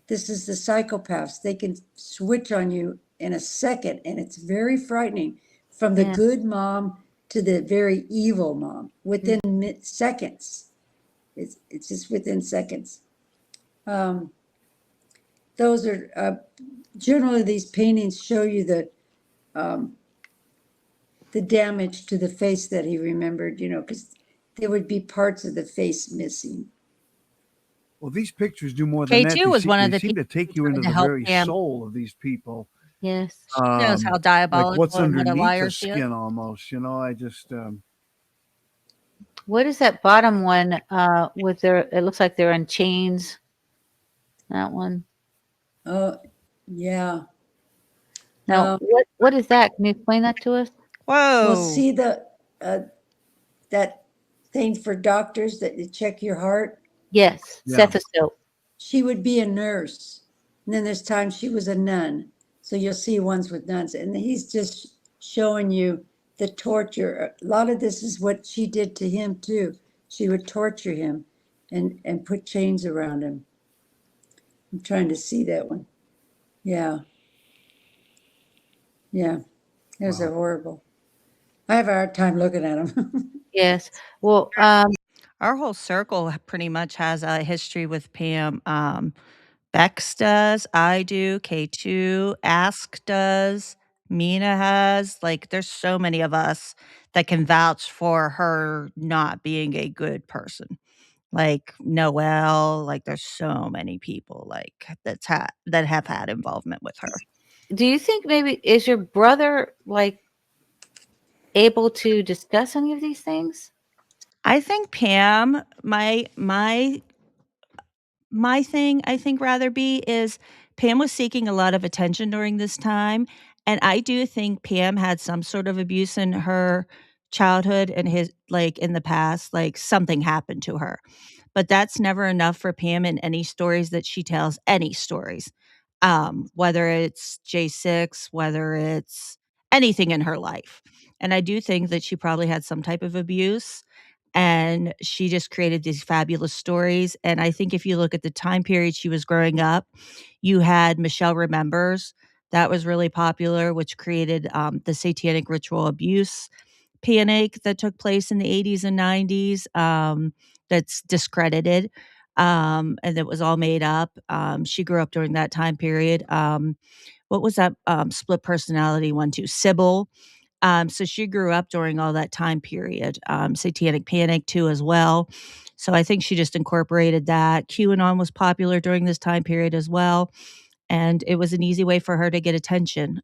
this is the psychopaths. They can switch on you in a second, and it's very frightening. From the good mom to the very evil mom within seconds. It's just within seconds. those are generally these paintings show you the damage to the face that he remembered, you know, because there would be parts of the face missing. Well, these pictures do more than that. K2 was one of They the seem to people take you into to the help very Pam. soul of these people. Yes. She knows how Like diabolical what's and what a underneath liar the she is. skin almost, you know, I just, What is that bottom one with their, it looks like they're in chains. That one. Oh, yeah. Now, what is that? Can you explain that to us? Well, Whoa. see that thing for doctors that you check your heart? Yes, Yeah. stethoscope. She would be a nurse. And then there's times she was a nun. So you'll see ones with nuns. And he's just showing you the torture. A lot of this is what she did to him too. She would torture him and put chains around him. I'm trying to see that one. Yeah. Yeah. Those are horrible. I have a hard time looking at them. Yes. Well, Our whole circle pretty much has a history with Pam. Bex does, I do, K2, Ask does, Mina has. Like, there's so many of us that can vouch for her not being a good person. Like Noelle, like there's so many people like that have had involvement with her. do you think maybe is your brother like able to discuss any of these things? I think Pam, my thing, I think rather be is Pam was seeking a lot of attention during this time, and I do think Pam had some sort of abuse in her childhood and his like in the past, like something happened to her. But that's never enough for Pam in any stories that she tells, any stories. Whether it's J6, whether it's anything in her life. And I do think that she probably had some type of abuse and she just created these fabulous stories. And I think if you look at the time period she was growing up, you had Michelle Remembers. That was really popular, which created the Satanic Ritual Abuse panic that took place in the 80s and 90s, that's discredited, and it was all made up. She grew up during that time period. What was that split personality one too? Sybil. So she grew up during all that time period. Satanic Panic too as well. So I think she just incorporated that. QAnon was popular during this time period as well, and it was an easy way for her to get attention.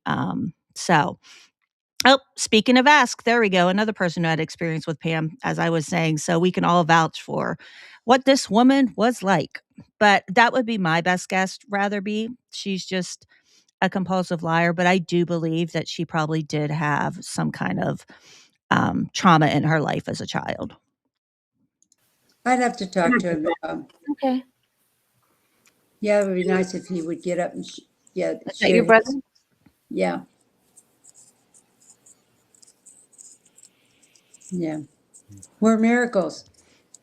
Oh, speaking of Ask, there we go. Another person who had experience with Pam, as I was saying. So we can all vouch for what this woman was like. But that would be my best guess, rather be. She's just a compulsive liar. But I do believe that she probably did have some kind of trauma in her life as a child. I'd have to talk to him. Okay. Yeah, it would be nice if he would get up and Is that your brother? Yeah. Yeah. We're miracles.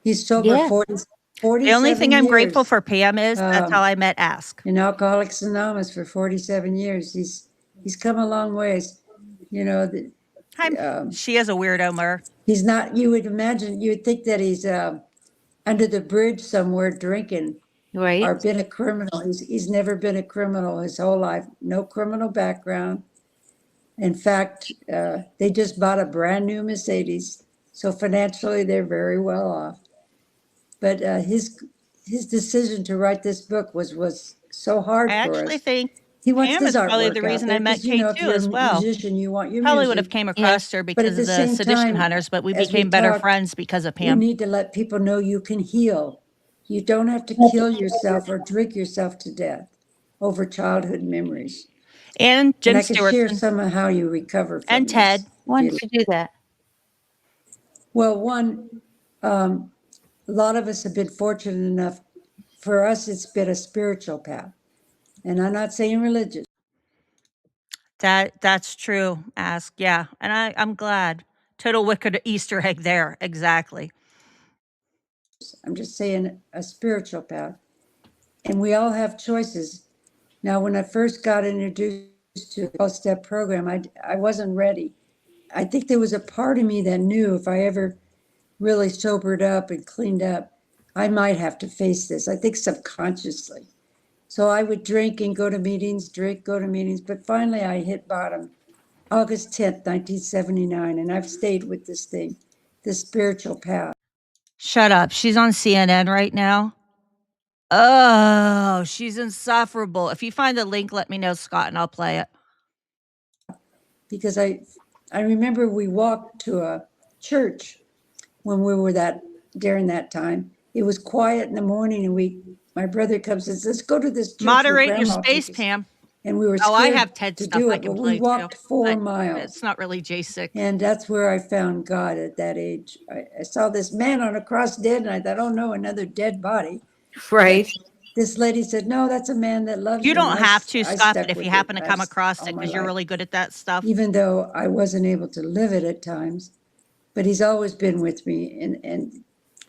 He's sober Yeah. 47 The only thing I'm grateful years. for Pam is that's how I met Ask. In Alcoholics Anonymous for 47 years. He's come a long ways. You know, She is a weirdo, Mer. he's not, you would imagine, you would think that he's under the bridge somewhere drinking. Right. Or been a criminal. He's never been a criminal his whole life. No criminal background. In fact, they just bought a brand new Mercedes. So financially, they're very well off. But his decision to write this book was so hard I for actually us. think He wants Pam his is probably artwork the out reason there I met because, you know, if K2 you're as a well. musician, you want your Probably would music. have came across her But because at the of the same Sedition time, Hunters, but we as became better talked, friends because of we Pam. need to let people know you can heal. You don't have to kill yourself or drink yourself to death over childhood memories. And Jim And I can share Stewartson. some of how you recover from And Ted. this. Why don't you do that? Well, one, a lot of us have been fortunate enough. For us, it's been a spiritual path. And I'm not saying religious. That's true, Ask. Yeah. And I'm glad. Total wicked Easter egg there. Exactly. I'm just saying a spiritual path. And we all have choices. Now, when I first got introduced to the 12-step program, I wasn't ready. I think there was a part of me that knew if I ever really sobered up and cleaned up, I might have to face this. I think subconsciously. So I would drink and go to meetings, drink, go to meetings, but finally I hit bottom August 10th, 1979, and I've stayed with this thing, this spiritual path. Shut up. She's on CNN right now. Oh, she's insufferable. If you find the link, let me know, Scott, and I'll play it. Because I remember we walked to a church when we were during that time. It was quiet in the morning, and my brother comes and says, let's go to this church. Moderate your space, Pam. And we were Oh, I scared have TED to stuff do I it, can but play we walked too. 4 but miles. It's not really J6. And that's where I found God at that age. I saw this man on a cross dead, and I thought, oh no, another dead body. Right. But this lady said, no, that's a man that loves You you. And don't have to, I Scott, stuck but if with you it. happen to come That's across all it, my because you're life. really good at that stuff. Even though I wasn't able to live it at times, but he's always been with me. And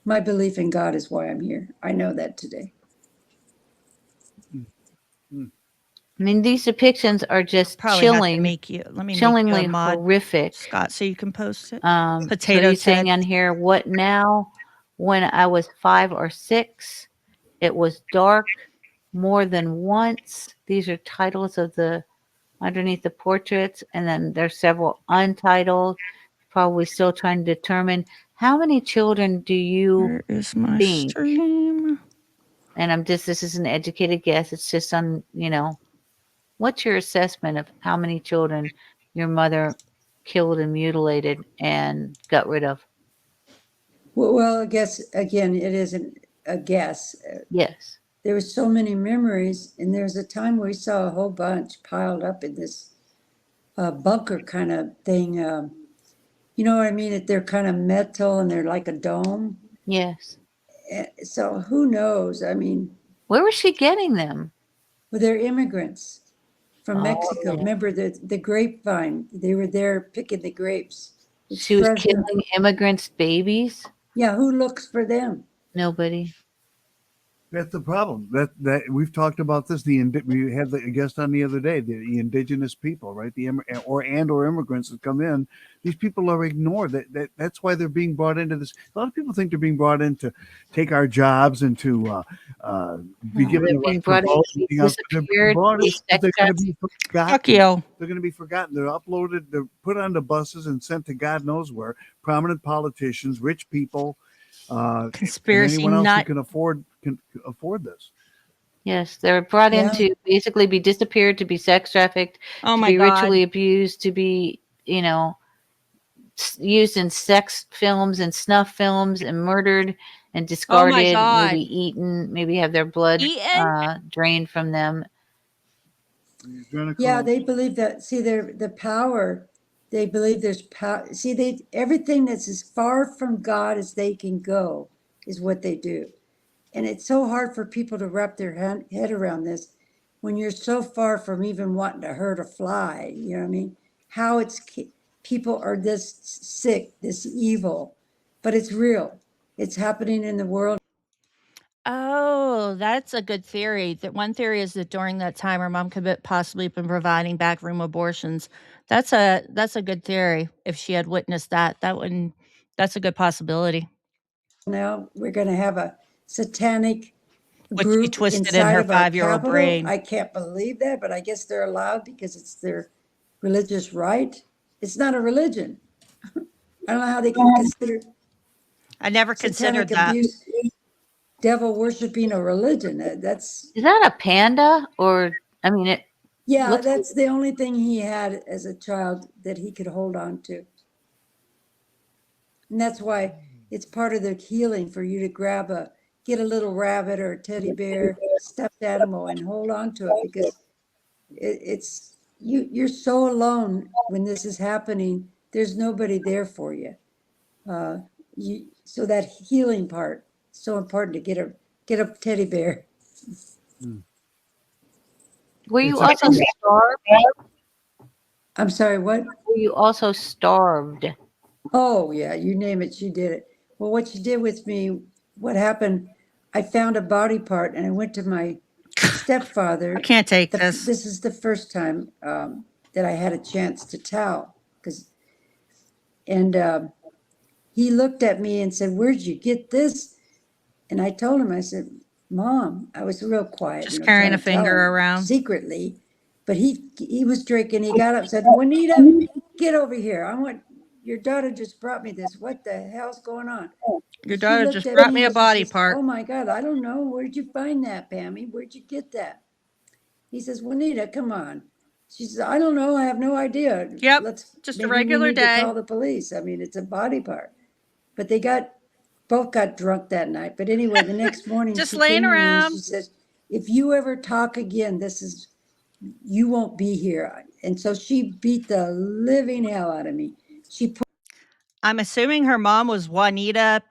my belief in God is why I'm here. I know that today. I mean, these depictions are just Probably have to chilling, make you. Let me make chillingly you a mod, horrific. Scott, so you can post it. So Potato you're saying Ted. on here, what now? When I was 5 or 6, it was dark more than once. These are titles of the underneath the portraits, and then there's several untitled. Probably still trying to determine how many children do you Where is my think? stream? And this is an educated guess. It's just on, what's your assessment of how many children your mother killed and mutilated and got rid of? Well, I guess, again, it isn't a guess. Yes. There were so many memories, and there was a time where we saw a whole bunch piled up in this bunker kind of thing. You know what I mean? They're kind of metal and they're like a dome. Yes. So who knows? I mean, where was she getting them? Well, they're immigrants from Mexico. Yeah. Remember the grapevine? They were there picking the grapes. She was killing immigrants' babies? Yeah, who looks for them? Nobody. That's the problem. That we've talked about this. We had the guest on the other day. The indigenous people, right? Or immigrants that come in. These people are ignored. That's why they're being brought into this. A lot of people think they're being brought in to take our jobs and to be given the right to vote. They're being brought in. They're going to be forgotten. Fuck you. They're going to be forgotten. They're uploaded. They're put onto buses and sent to God knows where. Prominent politicians, rich people. Conspiracy anyone else nut. who can afford this. Yes, they're brought in to basically be disappeared, to be sex trafficked, Oh to my be God. ritually abused, to be, used in sex films and snuff films and murdered and discarded, God. maybe eaten, maybe have their blood drained from them. Yeah, they believe that. See, the power. They believe there's power. See, everything that's as far from God as they can go is what they do, and it's so hard for people to wrap their head around this when you're so far from even wanting to hurt a fly. You know what I mean? How people are this sick, this evil, but it's real. It's happening in the world. Oh, that's a good theory. That one theory is that during that time, her mom could have possibly been providing backroom abortions. That's a good theory. If she had witnessed that, that's a good possibility. Now we're going to have a satanic Which she group twisted in inside her of our 5-year-old Capitol. brain. I can't believe that, but I guess they're allowed because it's their religious right. It's not a religion. I don't know how they can consider I never satanic considered that. abuse, devil worshiping a religion. That's Is that a panda? Or, I mean, it. yeah, that's the only thing he had as a child that he could hold on to. And that's why it's part of the healing for you to get a little rabbit or a teddy bear, stuffed animal, and hold on to it, because it's you're so alone when this is happening. There's nobody there for you. So that healing part is so important, to get a teddy bear. Were you also starved? I'm sorry, what? Were you also starved? Oh, yeah, you name it, she did it. Well, what she did with me, what happened, I found a body part and I went to my stepfather. I can't take this. This is the first time that I had a chance to tell. He looked at me and said, where'd you get this? And I told him, I said, Mom, I was real quiet, Just you know, carrying trying a to tell finger him around. secretly. But he was drinking. He got up and said, Juanita, get over here. Your daughter just brought me this. What the hell's going on? Your She daughter looked just at brought me me a and she body says, part. oh my God, I don't know. Where'd you find that, Pammy? Where'd you get that? He says, Juanita, come on. She says, I don't know. I have no idea. Yep, just a Maybe we regular need to day. call the police. I mean, it's a body part. But both got drunk that night. But anyway, the next morning Just she laying came to me and around. she says, if you ever talk again, you won't be here. And so she beat the living hell out of me. I'm assuming her mom was Juanita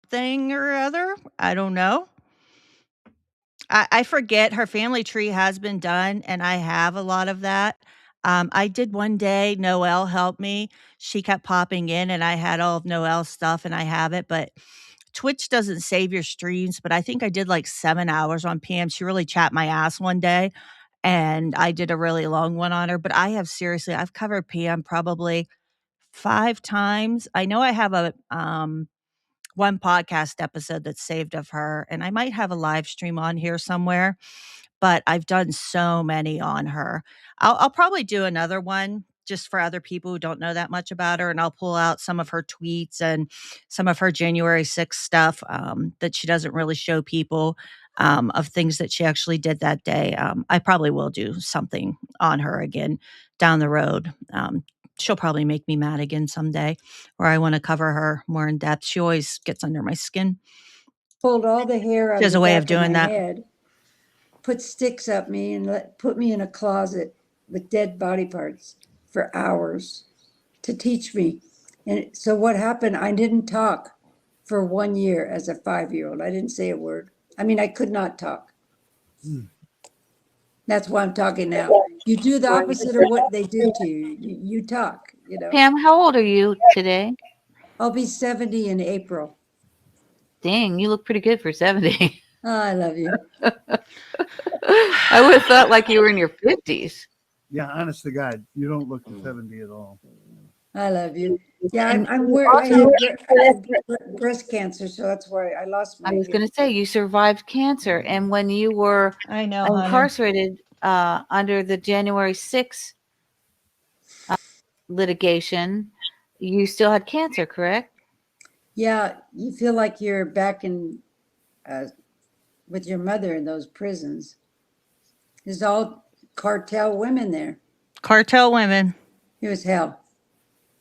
thing or other. I don't know. I forget her family tree has been done, and I have a lot of that. I did one day. Noelle helped me. She kept popping in, and I had all of Noelle's stuff, and I have it. But Twitch doesn't save your streams. But I think I did like 7 hours on Pam. She really chapped my ass one day, and I did a really long one on her. But I've covered Pam probably 5 times. I know I have a one podcast episode that's saved of her, and I might have a live stream on here somewhere, but I've done so many on her. I'll probably do another one just for other people who don't know that much about her, and I'll pull out some of her tweets and some of her January 6th stuff that she doesn't really show people, of things that she actually did that day. I probably will do something on her again down the road. She'll probably make me mad again someday, or I want to cover her more in depth. She always gets under my skin. Pulled all the hair out She of has the a way of back of my doing that. head, put sticks up me, and put me in a closet with dead body parts for hours to teach me. And so what happened, I didn't talk for 1 year as a 5-year-old. I didn't say a word. I mean, I could not talk. That's why I'm talking now. You do the opposite of what they do to you. You talk, you know. Pam, how old are you today? I'll be 70 in April. Dang, you look pretty good for 70. Oh, I love you. I would have thought like you were in your 50s. Yeah, honest to God, you don't look 70 at all. I love you. Yeah, And I also- had breast cancer, so that's why I lost my I was hair. going to say you survived cancer, and when you were I know, honey. incarcerated under the January 6th litigation, you still had cancer, correct? Yeah, you feel like you're back in with your mother in those prisons. There's all cartel women there. Cartel women. It was hell.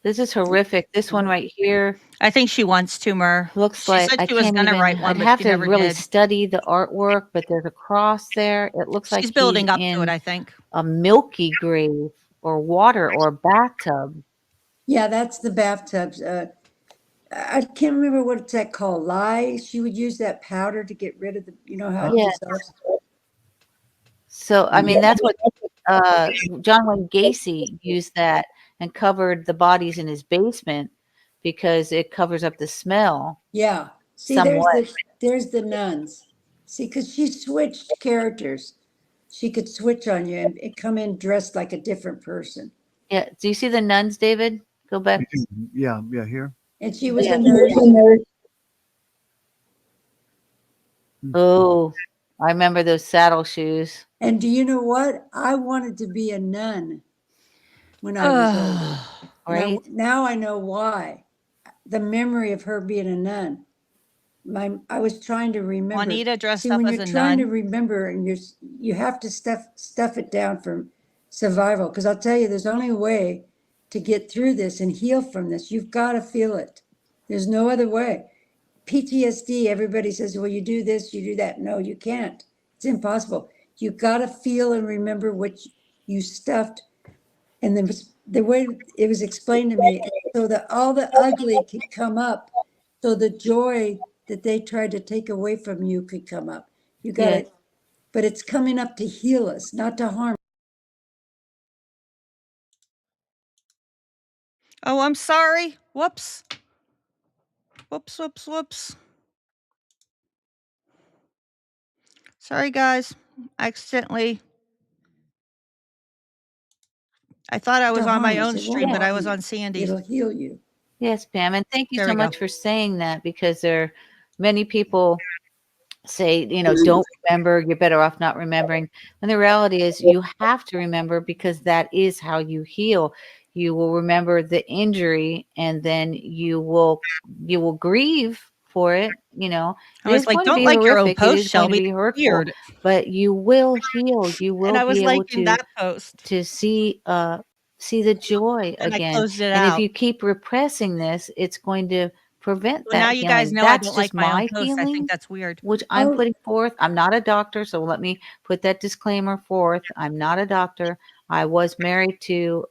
This is horrific. This one right here I think she wants to, Mer. looks She like said I she was can't going to even. write one, I'd but have she to never really did. study the artwork, but there's a cross there. It looks like She's building he's up to in it, I think. a milky grave or water or bathtub. Yeah, that's the bathtubs. I can't remember what's that called. Lye. She would use that powder to get rid of the. You know how it Yes. dissolves. So I mean that's what John Wayne Gacy used that and covered the bodies in his basement because it covers up the smell. Yeah. See, Somewhat. there's the nuns. See, because she switched characters. She could switch on you and come in dressed like a different person. Yeah. Do you see the nuns, David? Go back. Yeah, here. And she was Yeah. a nurse. Oh, I remember those saddle shoes. And do you know what? I wanted to be a nun when I was older. Right. Now I know why. The memory of her being a nun. I was trying to remember. Juanita dressed See, up when as you're a trying to nun. remember and you have to stuff it down for survival. Because I'll tell you, there's only a way to get through this and heal from this. You've got to feel it. There's no other way. PTSD, everybody says, well, you do this, you do that. No, you can't. It's impossible. You've got to feel and remember what you stuffed. And the way it was explained to me, so that all the ugly could come up, so the joy that they tried to take away from you could come up. You got it. But it's coming up to heal us, not to harm. Oh, I'm sorry. Whoops. Whoops, whoops, whoops. Sorry, guys. I thought I was on my own stream, but I was on Sandy's. It'll heal you. Yes, Pam. And thank you There so we go. much for saying that because there are many people say, don't remember, you're better off not remembering. And the reality is you have to remember, because that is how you heal. You will remember the injury, and then you will grieve for it. I It was is like, going to don't be like your own horrific. It post, is going to Shelby. be hurtful, Weird. but you will heal. You And will I was be able liking that post. to see the joy And I again. closed it And if out. you keep repressing this, it's going to prevent Well, now that you guys healing. know I That's don't just like my own my posts. I think feeling, that's weird. which I'm putting forth. I'm not a doctor, so let me put that disclaimer forth. I'm not a doctor. I was married to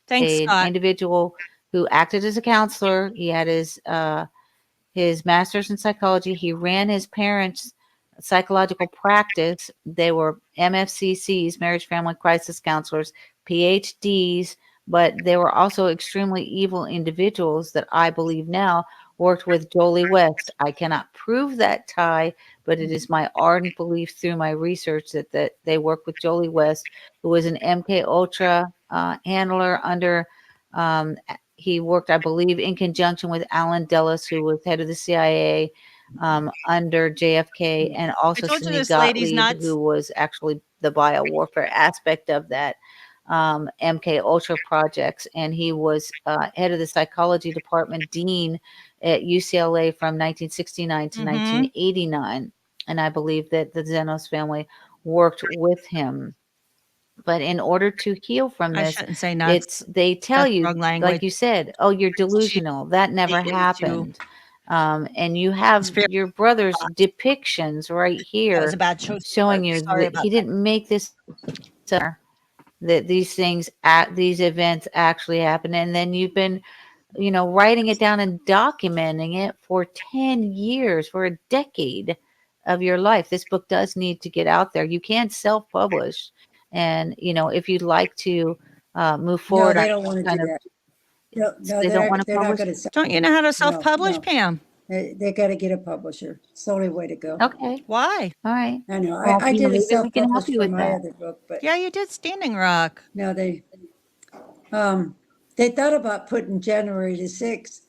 Thanks, an Scott. individual who acted as a counselor. He had his master's in psychology. He ran his parents' psychological practice. They were MFCCs, marriage family crisis counselors, PhDs, but they were also extremely evil individuals that I believe now worked with Jolie West. I cannot prove that tie, but it is my ardent belief through my research that they work with Jolie West, who was an MK Ultra handler under he worked, I believe, in conjunction with Alan Dulles, who was head of the CIA under JFK, and also told you Sidney this lady's Gottlieb, nuts. who was actually the biowarfare aspect of that MK Ultra projects. And he was head of the psychology department, dean at UCLA from 1969 to 1989. And I believe that the Zenos family worked with him. But in order to heal from I this, shouldn't say nuts. they tell That's you, wrong language. like you said, oh, you're delusional. That never happened. And you have your brother's depictions right That was here a bad choice. showing you Sorry that about he didn't make this up, that these events actually happen. And then you've been, writing it down and documenting it for 10 years, for a decade of your life. This book does need to get out there. You can't self-publish. And, if you'd like to move No, forward on they don't want to kind do of, that. No, they don't want to they're not publish. going to. Don't you know how to No, self-publish, no. Pam? They got to get a publisher. It's the only way to go. Okay. Why? All right. I know. Well, I did a maybe we can help self-publish you for with my that. other book, but Yeah, you did Standing Rock. no, they thought about putting January the 6th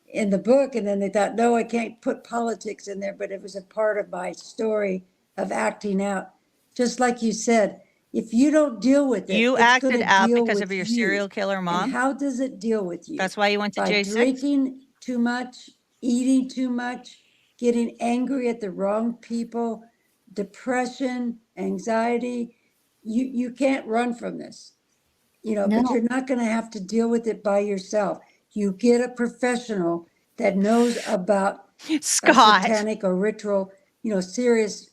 in the book, and then they thought, no, I can't put politics in there, but it was a part of my story of acting out. Just like you said, if you don't deal with it, You it's acted going to out deal because with of your you. serial killer And mom. how does it deal with you? That's why you went to By J6. drinking too much, eating too much, getting angry at the wrong people, depression, anxiety. You can't run from this, but No. you're not going to have to deal with it by yourself. You get a professional that knows about Scott. satanic or ritual, serious,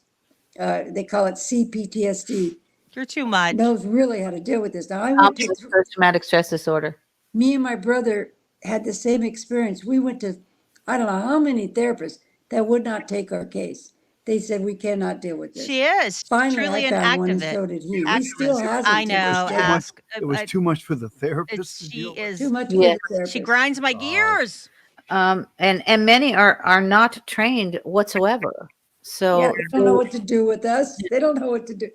they call it CPTSD, You're too much. knows really how to deal with this. Now, I went to, Post-traumatic stress disorder. me and my brother had the same experience. We went to, I don't know how many therapists that would not take our case. They said, we cannot deal with this. She is Finally, truly I an found one, and activist. so did he. He still hasn't. I to this know. day. Ask. It was too much for the therapist to deal with. She is Too much Yes. for the therapist. She grinds my gears. And many are not trained whatsoever. So Yeah, they don't know what to do with us. They don't know what to do.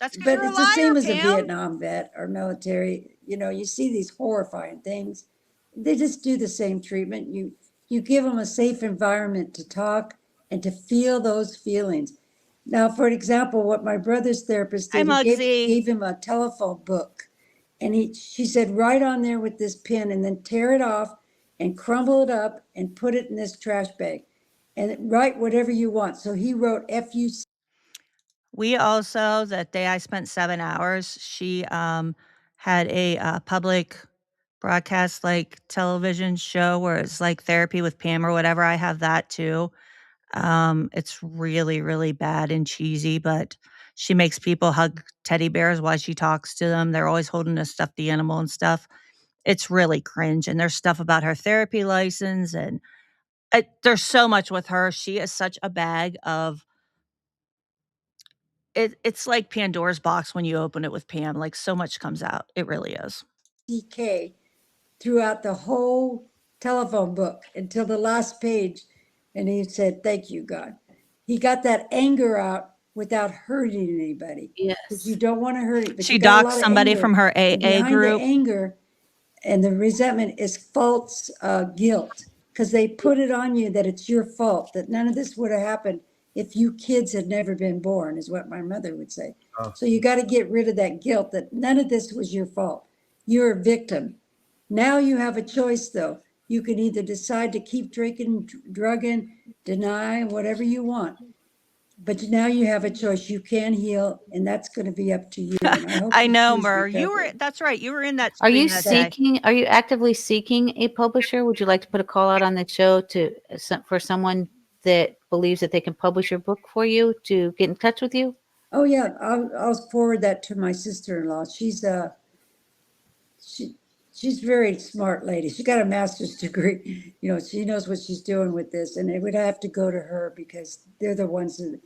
That's 'cause But you're a it's the same liar, as a Pam. Vietnam vet or military. You see these horrifying things. They just do the same treatment. You give them a safe environment to talk and to feel those feelings. Now, for example, what my brother's therapist Hi, did, he Muggsy. gave him a telephone book. And she said, write on there with this pen and then tear it off and crumble it up and put it in this trash bag and write whatever you want. So he wrote FUC. We also, that day I spent 7 hours, she had a public broadcast like television show where it's like therapy with Pam or whatever. I have that too. It's really, really bad and cheesy, but she makes people hug teddy bears while she talks to them. They're always holding a stuffed animal and stuff. It's really cringe. And there's stuff about her therapy license, and there's so much with her. She is such a bag of it's like Pandora's box when you open it with Pam. Like, so much comes out. It really is. DK throughout the whole telephone book until the last page. And he said, thank you, God. He got that anger out without hurting anybody. Yes. Because you don't want to hurt it. But She you got a doxed lot of somebody anger. from her And AA behind group. the anger and the resentment is false guilt. Because they put it on you that it's your fault, that none of this would have happened if you kids had never been born, is what my mother would say. Oh. So you got to get rid of that guilt that none of this was your fault. You're a victim. Now you have a choice, though. You can either decide to keep drinking, drugging, deny, whatever you want. But now you have a choice. You can heal, and that's going to be up to you. And I hope I you know, choose Mur. You were recovery. that's right. You were in that Are stream you that day. are you actively seeking a publisher? Would you like to put a call out on the show for someone that believes that they can publish your book for you to get in touch with you? Oh yeah, I'll forward that to my sister-in-law. She's very smart lady. She got a master's degree. You know, she knows what she's doing with this, and it would have to go to her because they're the ones that,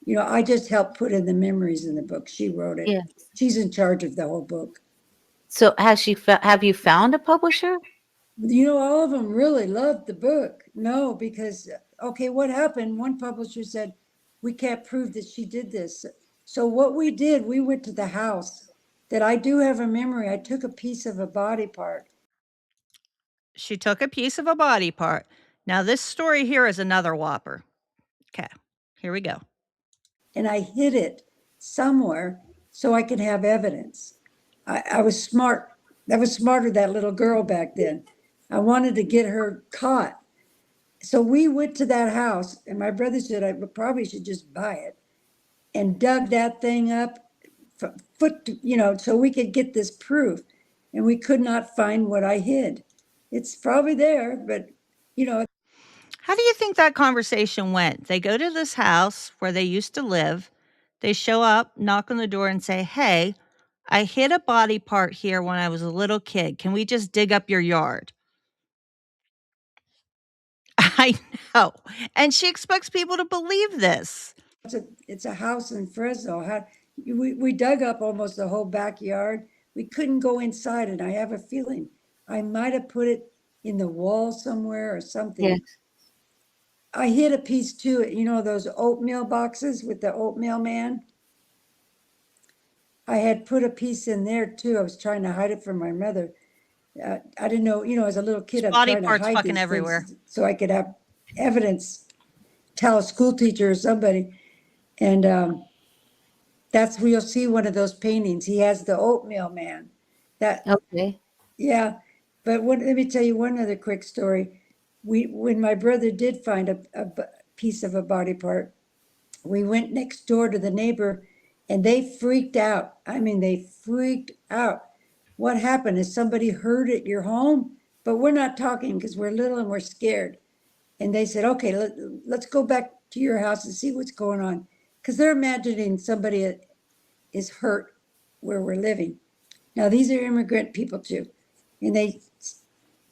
you know, I just helped put in the memories in the book. She wrote it. Yeah. She's in charge of the whole book. So have you found a publisher? You know, all of them really loved the book. No, because, okay, what happened? One publisher said, we can't prove that she did this. So what we did, we went to the house that I do have a memory. I took a piece of a body part. She took a piece of a body part. Now, this story here is another whopper. Okay, here we go. And I hid it somewhere so I could have evidence. I was smart. I was smarter, that little girl back then. I wanted to get her caught. So we went to that house, and my brother said I probably should just buy it, and dug that thing up, so we could get this proof. And we could not find what I hid. It's probably there, but How do you think that conversation went? They go to this house where they used to live. They show up, knock on the door, and say, "Hey, I hid a body part here when I was a little kid. Can we just dig up your yard?" I know. And she expects people to believe this. it's a house in Fresno. We dug up almost the whole backyard. We couldn't go inside, and I have a feeling I might have put it in the wall somewhere or something. Yes. I hid a piece too. You know those oatmeal boxes with the oatmeal man? I had put a piece in there too. I was trying to hide it from my mother. I didn't know, as a little kid, I'm Body trying to parts hide fucking these everywhere. things so I could have evidence, tell a school teacher or somebody. And that's where you'll see one of those paintings. He has the oatmeal man. Okay. Yeah. But let me tell you one other quick story. When my brother did find a piece of a body part, we went next door to the neighbor, and they freaked out. I mean, they freaked out. What happened is somebody heard at your home, but we're not talking because we're little and we're scared. And they said, okay, let's go back to your house and see what's going on. Because they're imagining somebody is hurt where we're living. Now, these are immigrant people too. And they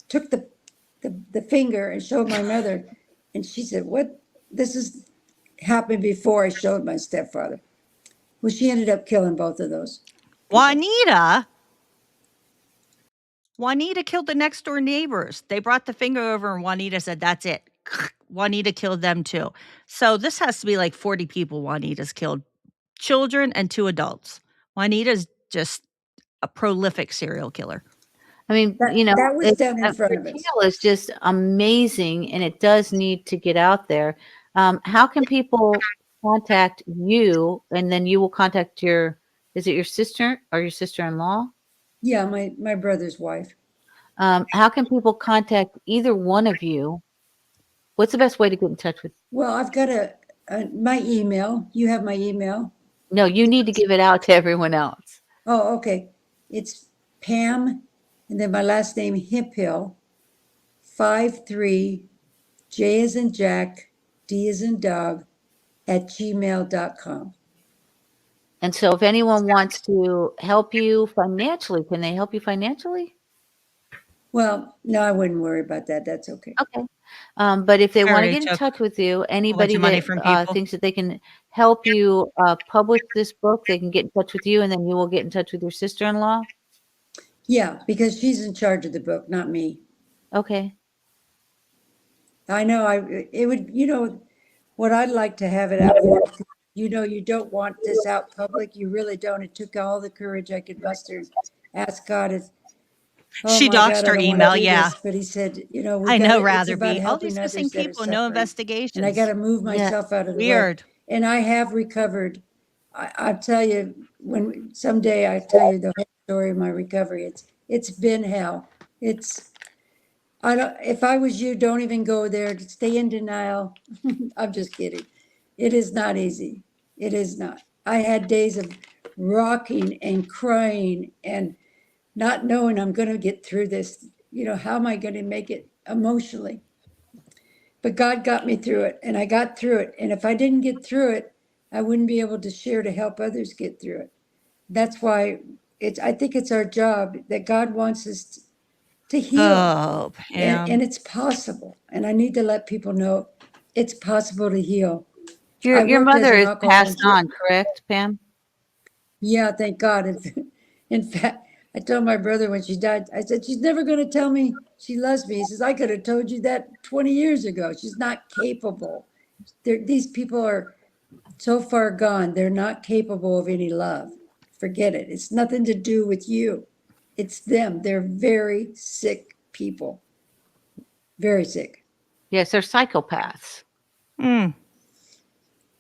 took the finger and showed my mother. And she said, what? This has happened before. I showed my stepfather. Well, she ended up killing both of those. Juanita killed the next door neighbors. They brought the finger over, and Juanita said, "That's it." Juanita killed them too. So this has to be like 40 people Juanita's killed. Children and 2 adults. Juanita's just a prolific serial killer. I mean, that was done in front of the us. tale is just amazing, and it does need to get out there. How can people contact you, and then you will contact is it your sister or your sister-in-law? Yeah, my brother's wife. How can people contact either one of you? What's the best way to get in touch with? Well, I've got my email. You have my email? No, you need to give it out to everyone else. Oh, okay. It's Pam, and then my last name, Hemphill, 53, J as in Jack, D as in dog, @gmail.com. And so if anyone wants to help you financially, can they help you financially? Well, no, I wouldn't worry about that. That's okay. Okay. But if they want to Already get in took touch with you, a bunch anybody of money that from people. thinks that they can help you publish this book, they can get in touch with you, and then you will get in touch with your sister-in-law? Yeah, because she's in charge of the book, not me. Okay. I know it would, what I'd like to have it out there. You don't want this out public. You really don't. It took all the courage I could muster. Ask God Oh She my God, doxed I her don't want to email, do yeah. this. But he said, you know, I know, it's about Ratherby. All these helping missing others that are people, no suffering. And I investigations. got to move Yeah. myself out of the way. Weird. And I have recovered. I'll tell you when someday I tell you the whole story of my recovery. It's been hell. If I was you, don't even go there. Stay in denial. I'm just kidding. It is not easy. It is not. I had days of rocking and crying and not knowing I'm going to get through this. You know, how am I going to make it emotionally? But God got me through it, and I got through it. And if I didn't get through it, I wouldn't be able to share to help others get through it. That's why I think it's our job that God wants us to heal. Oh, Pam. And it's possible. And I need to let people know it's possible to heal. Your worked as mother an is passed alcoholic. on, correct, Pam? Yeah, thank God. In fact, I told my brother when she died, I said, she's never going to tell me she loves me. He says, I could have told you that 20 years ago. She's not capable. These people are so far gone. They're not capable of any love. Forget it. It's nothing to do with you. It's them. They're very sick people. Very sick. Yes, they're psychopaths.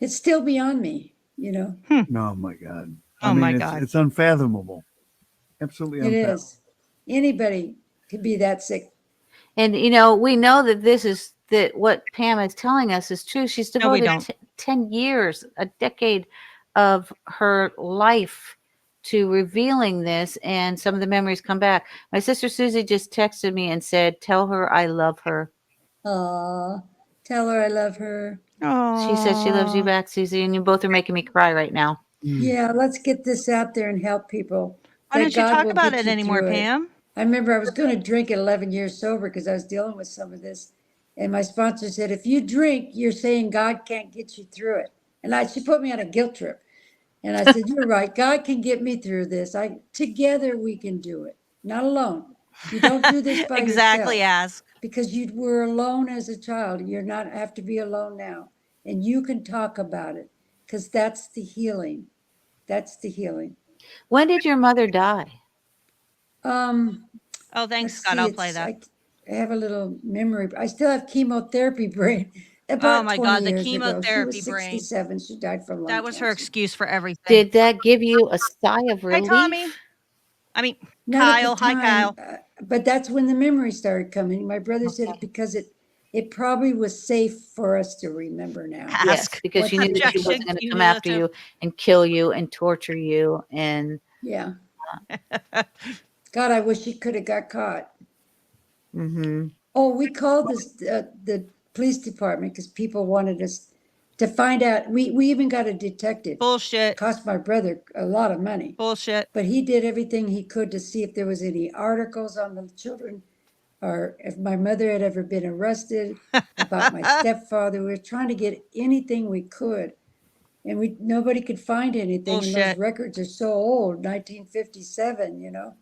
It's still beyond me, you know. Oh my God. Oh my God. It's unfathomable. Absolutely It unfathomable. is. Anybody could be that sick. And you know, we know that what Pam is telling us is true. She's No, we devoted don't. 10 years, a decade of her life to revealing this, and some of the memories come back. My sister Susie just texted me and said, "Tell her I love her." Aw, tell her I love her. She says she loves you back, Susie, and you both are making me cry right now. Yeah, let's get this out there and help people. Why don't you God talk will about get it you anymore, through it. Pam? I remember I was going to drink at 11 years sober because I was dealing with some of this. And my sponsor said, if you drink, you're saying God can't get you through it. And she put me on a guilt trip. And I said, you're right. God can get me through this. Together we can do it, not alone. You don't do this by Exactly, yourself. ask. Because you were alone as a child. You're not have to be alone now. And you can talk about it because that's the healing. That's the healing. When did your mother die? Oh, thanks, Let's Scott. see, I'll play that. I have a little memory. I still have chemotherapy brain. Oh About my 20 God, the years ago. She chemotherapy was brain. 67. She died from lung That was her cancer. excuse for everything. Did that give you a sigh of Hi, relief? Tommy. I mean, Not at Kyle. the Hi, time, Kyle. but that's when the memory started coming. My brother said it because it probably was safe for us to remember now. Yes, Ask. because you knew that she wasn't going to come after you and kill you and torture you. And yeah. God, I wish he could have got caught. Oh, we called the police department because people wanted us to find out. We even got a detective. Bullshit. Cost my brother a lot of money. Bullshit. But he did everything he could to see if there was any articles on the children or if my mother had ever been arrested, about my stepfather. We were trying to get anything we could. And nobody could find anything. And those Bullshit. records are so old, 1957, you know.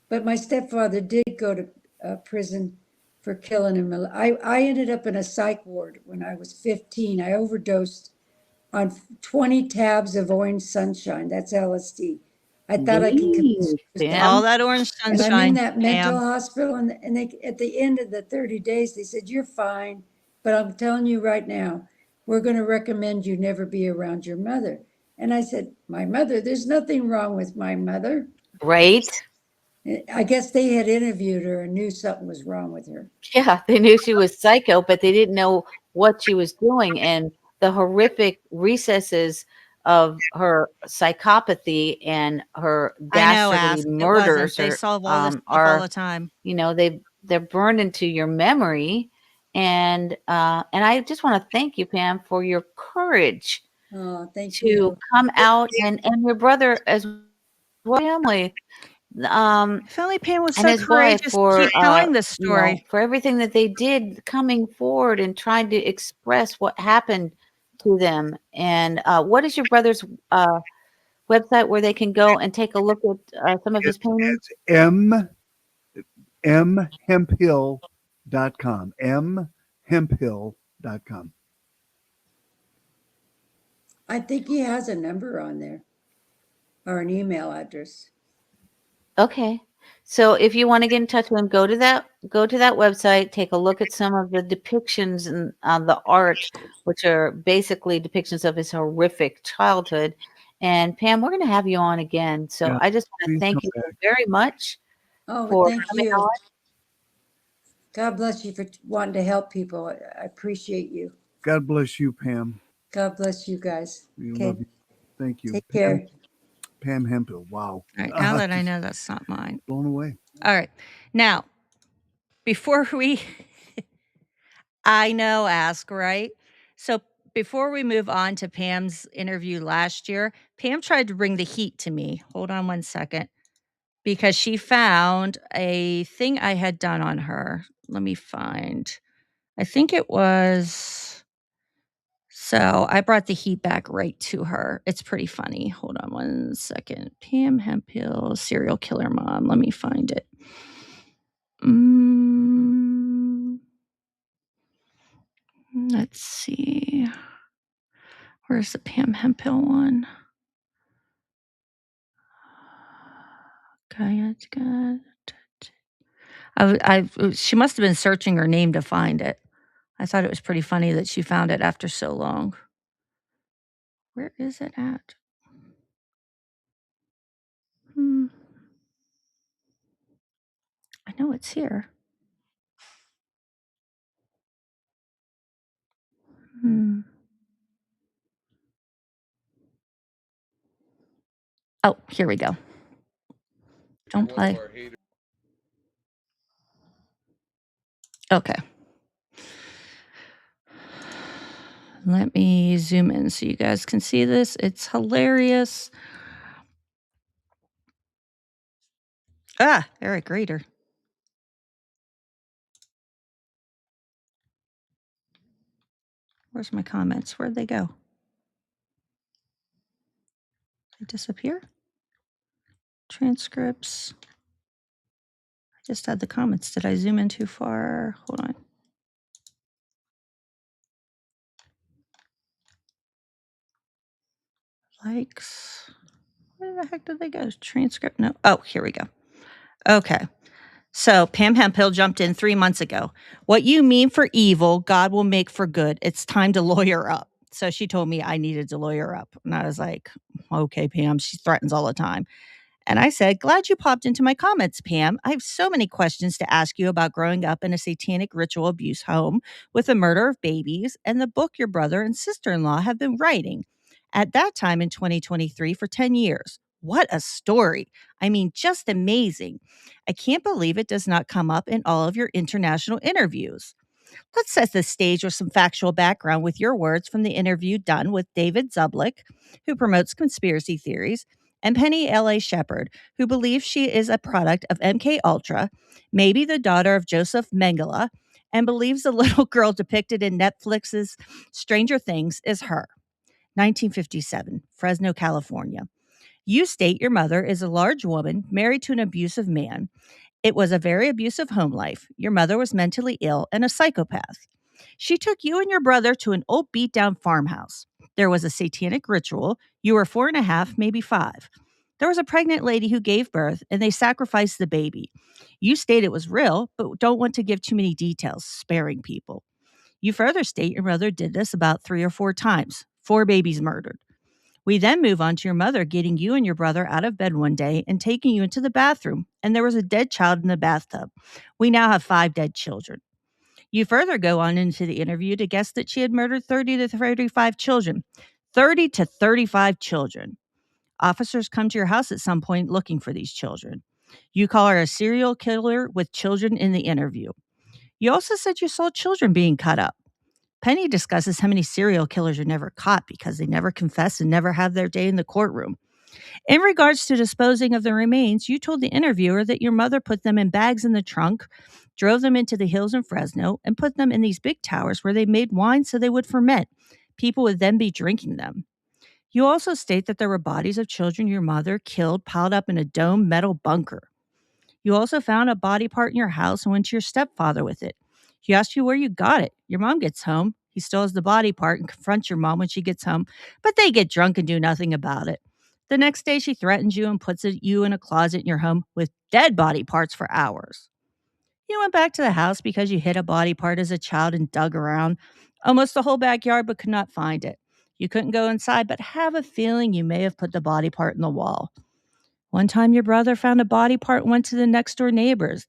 But my stepfather did go to prison for killing him. I ended up in a psych ward when I was 15. I overdosed on 20 tabs of orange sunshine. That's LSD. I thought I could commit suicide. All that orange And I'm in sunshine. that mental Pam. hospital, and they at the end of the 30 days, they said, you're fine, but I'm telling you right now, we're going to recommend you never be around your mother. And I said, my mother? There's nothing wrong with my mother. right? I guess they had interviewed her and knew something was wrong with her. Yeah, they knew she was psycho, but they didn't know what she was doing. And the horrific recesses of her psychopathy and her dastardly murders They solve all this stuff all the time. you know, they're burned into your memory. And I just want to thank you, Pam, for your courage Oh, thank to you. come out and your brother as well, family. If only Pam was And so his wife courageous to for keep telling this you know, story. for everything that they did, coming forward and trying to express what happened to them. And what is your brother's website where they can go and take a look at some of his paintings? It's mhemphill.com. mhemphill.com. I think he has a number on there or an email address. Okay. So if you want to get in touch with him, go to that website, take a look at some of the depictions and the art, which are basically depictions of his horrific childhood. And Pam, we're going to have you on again. So Yeah, I just want to please thank come you back. very much Oh, for thank coming you. on. God bless you for wanting to help people. I appreciate you. God bless you, Pam. God bless you guys. We Okay. love you. Thank you. Take care. Pam Hemphill. Wow. All right, now that I know that's not mine. Blown away. All right. Now, before we I know, ask, right? So before we move on to Pam's interview last year, Pam tried to bring the heat to me. Hold on one second. Because she found a thing I had done on her. Let me find. I think it was. So I brought the heat back right to her. It's pretty funny. Hold on one second. Pam Hemphill, serial killer mom. Let me find it. Let's see. Where's the Pam Hemphill one? She must have been searching her name to find it. I thought it was pretty funny that she found it after so long. Where is it at? I know it's here. Oh, here we go. Don't play. Okay. Let me zoom in so you guys can see this. It's hilarious. Eric Reader. Where's my comments? Where'd they go? They disappear? Transcripts. I just had the comments. Did I zoom in too far? Hold on. Likes. Where the heck did they go? Transcript? No. Oh, here we go. Okay. So Pam Hemphill jumped in 3 months ago. What you mean for evil, God will make for good. It's time to lawyer up. So she told me I needed to lawyer up. And I was like, okay, Pam, she threatens all the time. And I said, glad you popped into my comments, Pam. I have so many questions to ask you about growing up in a satanic ritual abuse home with the murder of babies and the book your brother and sister-in-law have been writing at that time in 2023 for 10 years. What a story. I mean, just amazing. I can't believe it does not come up in all of your international interviews. Let's set the stage with some factual background with your words from the interview done with David Zublick, who promotes conspiracy theories, and Penny L.A. Shepard, who believes she is a product of MK Ultra, maybe the daughter of Joseph Mengele, and believes the little girl depicted in Netflix's Stranger Things is her. 1957, Fresno, California. You state your mother is a large woman married to an abusive man. It was a very abusive home life. Your mother was mentally ill and a psychopath. She took you and your brother to an old beat-down farmhouse. There was a satanic ritual. You were 4.5, maybe 5. There was a pregnant lady who gave birth, and they sacrificed the baby. You state it was real, but don't want to give too many details, sparing people. You further state your mother did this about 3 or 4 times. 4 babies murdered. We then move on to your mother getting you and your brother out of bed one day and taking you into the bathroom, and there was a dead child in the bathtub. We now have 5 dead children. You further go on into the interview to guess that she had murdered 30 to 35 children. 30 to 35 children. Officers come to your house at some point looking for these children. You call her a serial killer with children in the interview. You also said you saw children being cut up. Penny discusses how many serial killers are never caught because they never confess and never have their day in the courtroom. In regards to disposing of the remains, you told the interviewer that your mother put them in bags in the trunk, drove them into the hills in Fresno, and put them in these big towers where they made wine so they would ferment. People would then be drinking them. You also state that there were bodies of children your mother killed piled up in a domed metal bunker. You also found a body part in your house and went to your stepfather with it. He asked you where you got it. Your mom gets home. He still has the body part and confronts your mom when she gets home, but they get drunk and do nothing about it. The next day, she threatens you and puts you in a closet in your home with dead body parts for hours. You went back to the house because you hid a body part as a child and dug around almost the whole backyard but could not find it. You couldn't go inside, but have a feeling you may have put the body part in the wall. One time, your brother found a body part and went to the next door neighbors.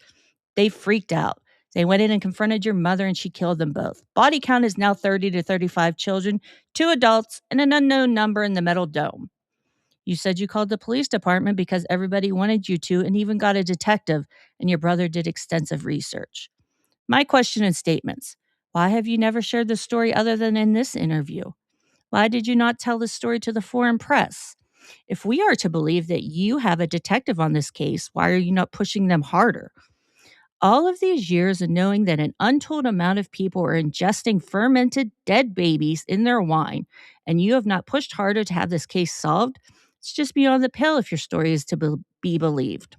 They freaked out. They went in and confronted your mother, and she killed them both. Body count is now 30 to 35 children, 2 adults, and an unknown number in the metal dome. You said you called the police department because everybody wanted you to, and even got a detective, and your brother did extensive research. My question and statements: why have you never shared the story other than in this interview? Why did you not tell the story to the foreign press? If we are to believe that you have a detective on this case, why are you not pushing them harder? All of these years and knowing that an untold amount of people are ingesting fermented dead babies in their wine, and you have not pushed harder to have this case solved, it's just beyond the pale if your story is to be believed.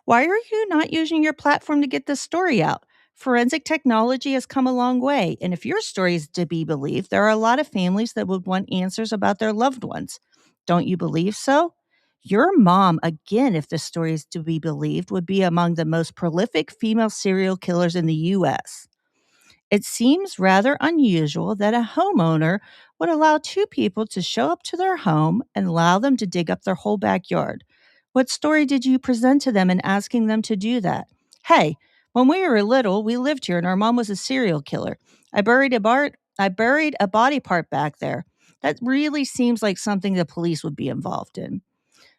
Why are you not using your platform to get this story out? Forensic technology has come a long way, and if your story is to be believed, there are a lot of families that would want answers about their loved ones. Don't you believe so? Your mom, again, if this story is to be believed, would be among the most prolific female serial killers in the U.S. It seems rather unusual that a homeowner would allow 2 people to show up to their home and allow them to dig up their whole backyard. What story did you present to them in asking them to do that? Hey, when we were little, we lived here and our mom was a serial killer. I buried a body part back there. That really seems like something the police would be involved in.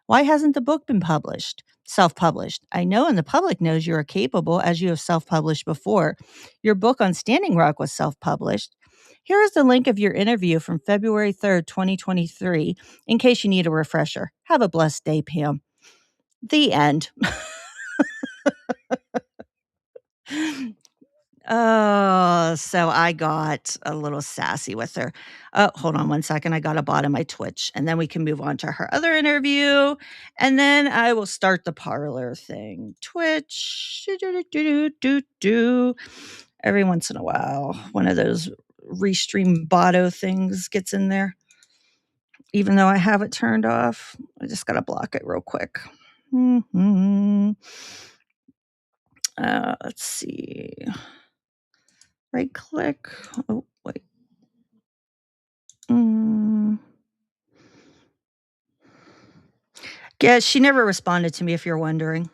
Why hasn't the book been self-published? I know, and the public knows you are capable, as you have self-published before. Your book on Standing Rock was self-published. Here is the link of your interview from February 3rd, 2023, in case you need a refresher. Have a blessed day, Pam. The end. Oh, so I got a little sassy with her. Oh, hold on one second. I got a bot on my Twitch, and then we can move on to her other interview, and then I will start the parlor thing. Twitch. Every once in a while, one of those restream botto things gets in there. Even though I have it turned off, I just got to block it real quick. Let's see. Right click. Oh, wait. Yeah, she never responded to me, if you're wondering.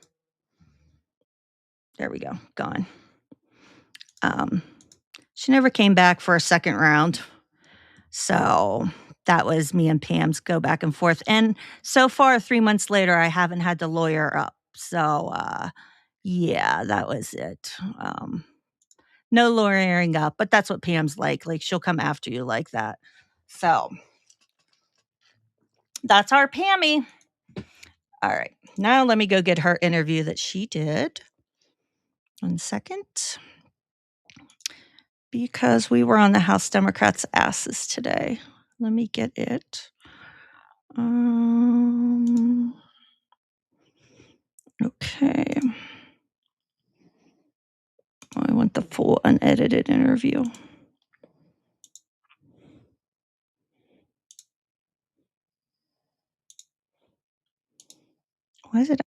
There we go. Gone. She never came back for a second round. So that was me and Pam's go back and forth. And so far, 3 months later, I haven't had to lawyer up. So, yeah, that was it. No lawyering up, but that's what Pam's like. Like, she'll come after you like that. So that's our Pammy. All right. Now let me go get her interview that she did. 1 second. Because we were on the House Democrats' asses today. Let me get it. Okay. I want the full unedited interview. Why is it?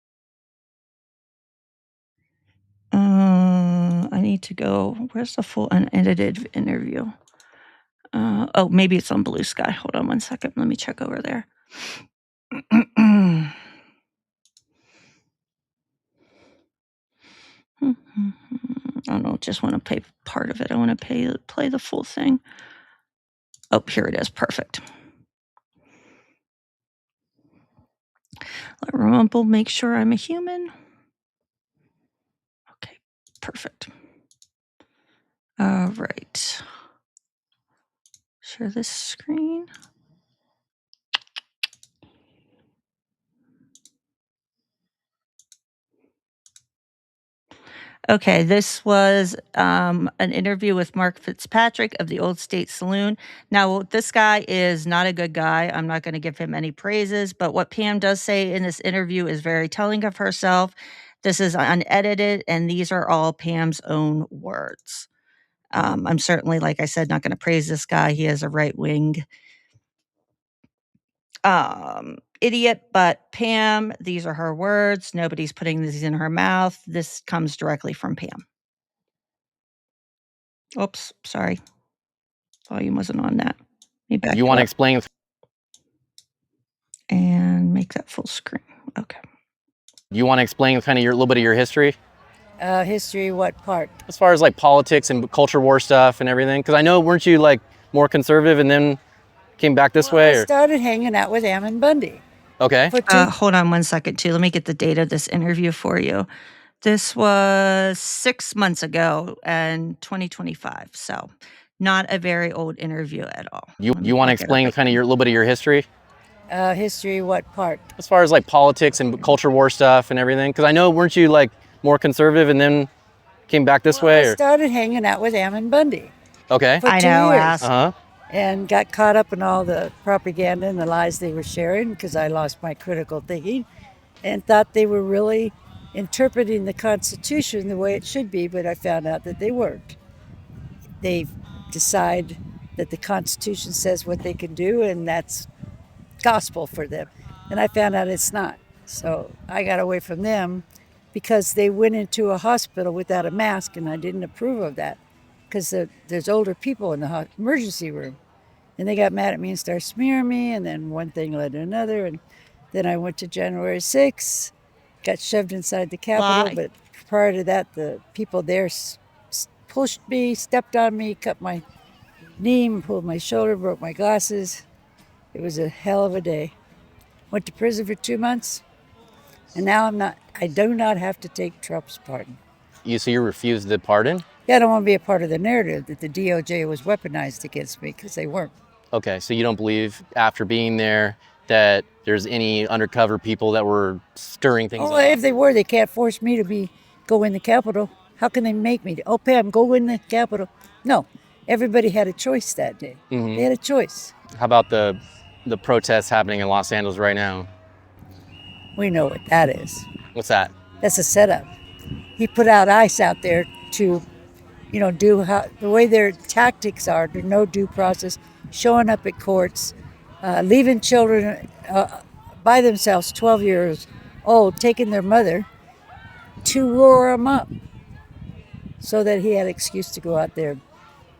I need to go. Where's the full unedited interview? Oh, maybe it's on Blue Sky. Hold on 1 second. Let me check over there. I don't just want to play part of it. I want to play the full thing. Oh, here it is. Perfect. Let Rumble make sure I'm a human. Okay, perfect. All right. Share this screen. Okay, this was an interview with Mark Fitzpatrick of the Old State Saloon. Now, this guy is not a good guy. I'm not going to give him any praises, but what Pam does say in this interview is very telling of herself. This is unedited, and these are all Pam's own words. I'm certainly, like I said, not going to praise this guy. He has a right-wing idiot, but Pam, these are her words. Nobody's putting these in her mouth. This comes directly from Pam. Oops, sorry. Volume wasn't on that. You want to explain? And make that full screen. Okay. You want to explain kind of your little bit of your history? History, what part? As far as like politics and culture war stuff and everything? Because I know, weren't you like more conservative and then came back this way? I started hanging out with Ammon Bundy. Okay. Hold on one second, too. Let me get the date of this interview for you. This was 6 months ago in 2025. So not a very old interview at all. You want to explain kind of your little bit of your history? History, what part? As far as like politics and culture war stuff and everything? Because I know, weren't you like more conservative and then came back this way? I started hanging out with Ammon Bundy. Okay. For 2 years. Uh-huh. And got caught up in all the propaganda and the lies they were sharing because I lost my critical thinking and thought they were really interpreting the Constitution the way it should be, but I found out that they weren't. They decide that the Constitution says what they can do, and that's gospel for them. And I found out it's not. So I got away from them because they went into a hospital without a mask, and I didn't approve of that because there's older people in the emergency room. And they got mad at me and started smearing me, and then one thing led to another. And then I went to January 6th, got shoved inside the Capitol. But prior to that, the people there pushed me, stepped on me, cut my knee, pulled my shoulder, broke my glasses. It was a hell of a day. Went to prison for 2 months, and now I do not have to take Trump's pardon. So you refused the pardon? Yeah, I don't want to be a part of the narrative that the DOJ was weaponized against me, because they weren't. Okay, so you don't believe after being there that there's any undercover people that were stirring things Oh, up? if they were, they can't force me to go in the Capitol. How can they make me? Oh, Pam, go in the Capitol. No, everybody had a choice that day. Mhm. They had a choice. How about the protests happening in Los Angeles right now? We know what that is. What's that? That's a setup. He put out ICE out there to, do the way their tactics are, to no due process, showing up at courts, leaving children by themselves, 12 years old, taking their mother to roar them up so that he had an excuse to go out there,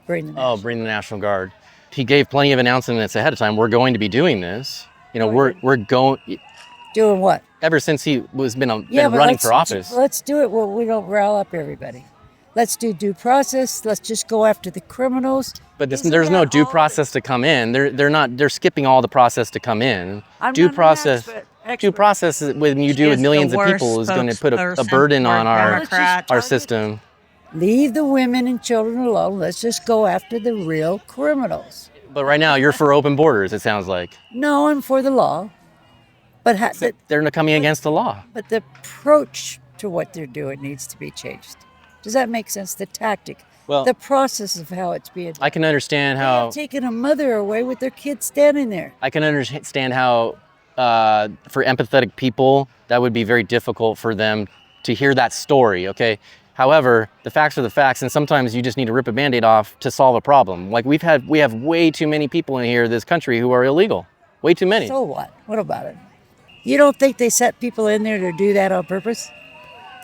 bring the National Guard. He gave plenty of announcements ahead of time. We're going to be doing this. We're going. Doing what? Ever since he been running for office. Let's do it. Well, we don't rile up everybody. Let's do due process. Let's just go after the criminals. But there's no due process to come in. They're skipping all the process to come in. Due process when you do with millions of people is going to put a burden on our system. Leave the women and children alone. Let's just go after the real criminals. But right now you're for open borders, it sounds like. No, I'm for the law. But they're not coming against the law. But the approach to what they're doing needs to be changed. Does that make sense? The tactic, the process of how it's being done. I can understand how taking a mother away with their kid standing there. I can understand how for empathetic people that would be very difficult for them to hear that story. Okay. However, the facts are the facts, and sometimes you just need to rip a Band-Aid off to solve a problem. Like we have way too many people in here, this country, who are illegal. Way too many. So what? What about it? You don't think they set people in there to do that on purpose?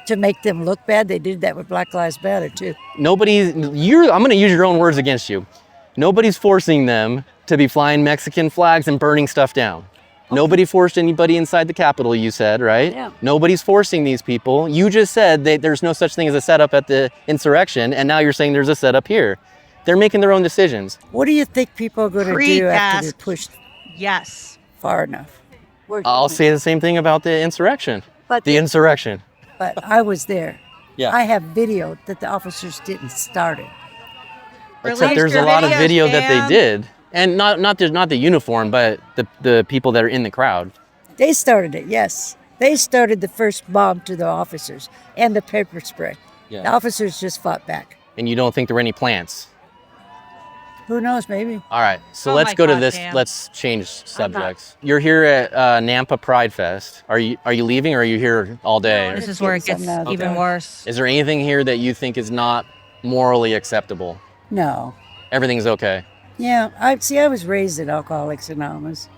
To make them look bad? They did that with Black Lives Matter too. I'm going to use your own words against you. Nobody's forcing them to be flying Mexican flags and burning stuff down. Okay. Nobody forced anybody inside the Capitol, you said, right? Yeah. Nobody's forcing these people. You just said that there's no such thing as a setup at the insurrection, and now you're saying there's a setup here. They're making their own decisions. What do you think people are going to do after they're pushed far enough? I'll say the same thing about the insurrection. Insurrection. But I was there. Yeah. I have video that the officers didn't start it. Except there's a lot of video that they did. And not the uniform, but the people that are in the crowd. They started it, yes. They started the first bomb to the officers and the pepper spray. Yeah. The officers just fought back. And you don't think there were any plants? Who knows, maybe. All right, so let's go to this. Pam. Let's change subjects. You're here at Nampa Pride Fest. Are you leaving, or are you here all day? No, this is where it gets even worse. Is there anything here that you think is not morally acceptable? No. Everything's okay? Yeah, I was raised at Alcoholics Anonymous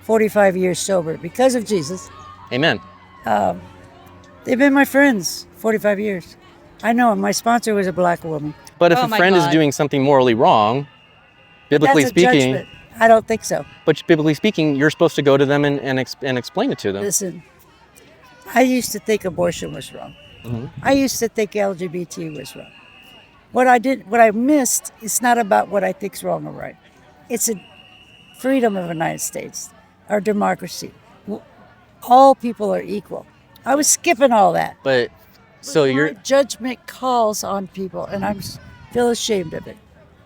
45 years sober because of Jesus. Amen. They've been my friends 45 years. I know 'em. My sponsor was a black woman. But if Oh a my friend is God. doing something morally wrong, biblically That's a speaking, judgment. I don't think so. but biblically speaking, you're supposed to go to them and explain it to them. Listen, I used to think abortion was wrong. Mhm. I used to think LGBT was wrong. What I missed, it's not about what I think's wrong or right. It's a freedom of the United States, our democracy. All people are equal. I was skipping all that. But so you're My judgment calls on people, and I feel ashamed of it.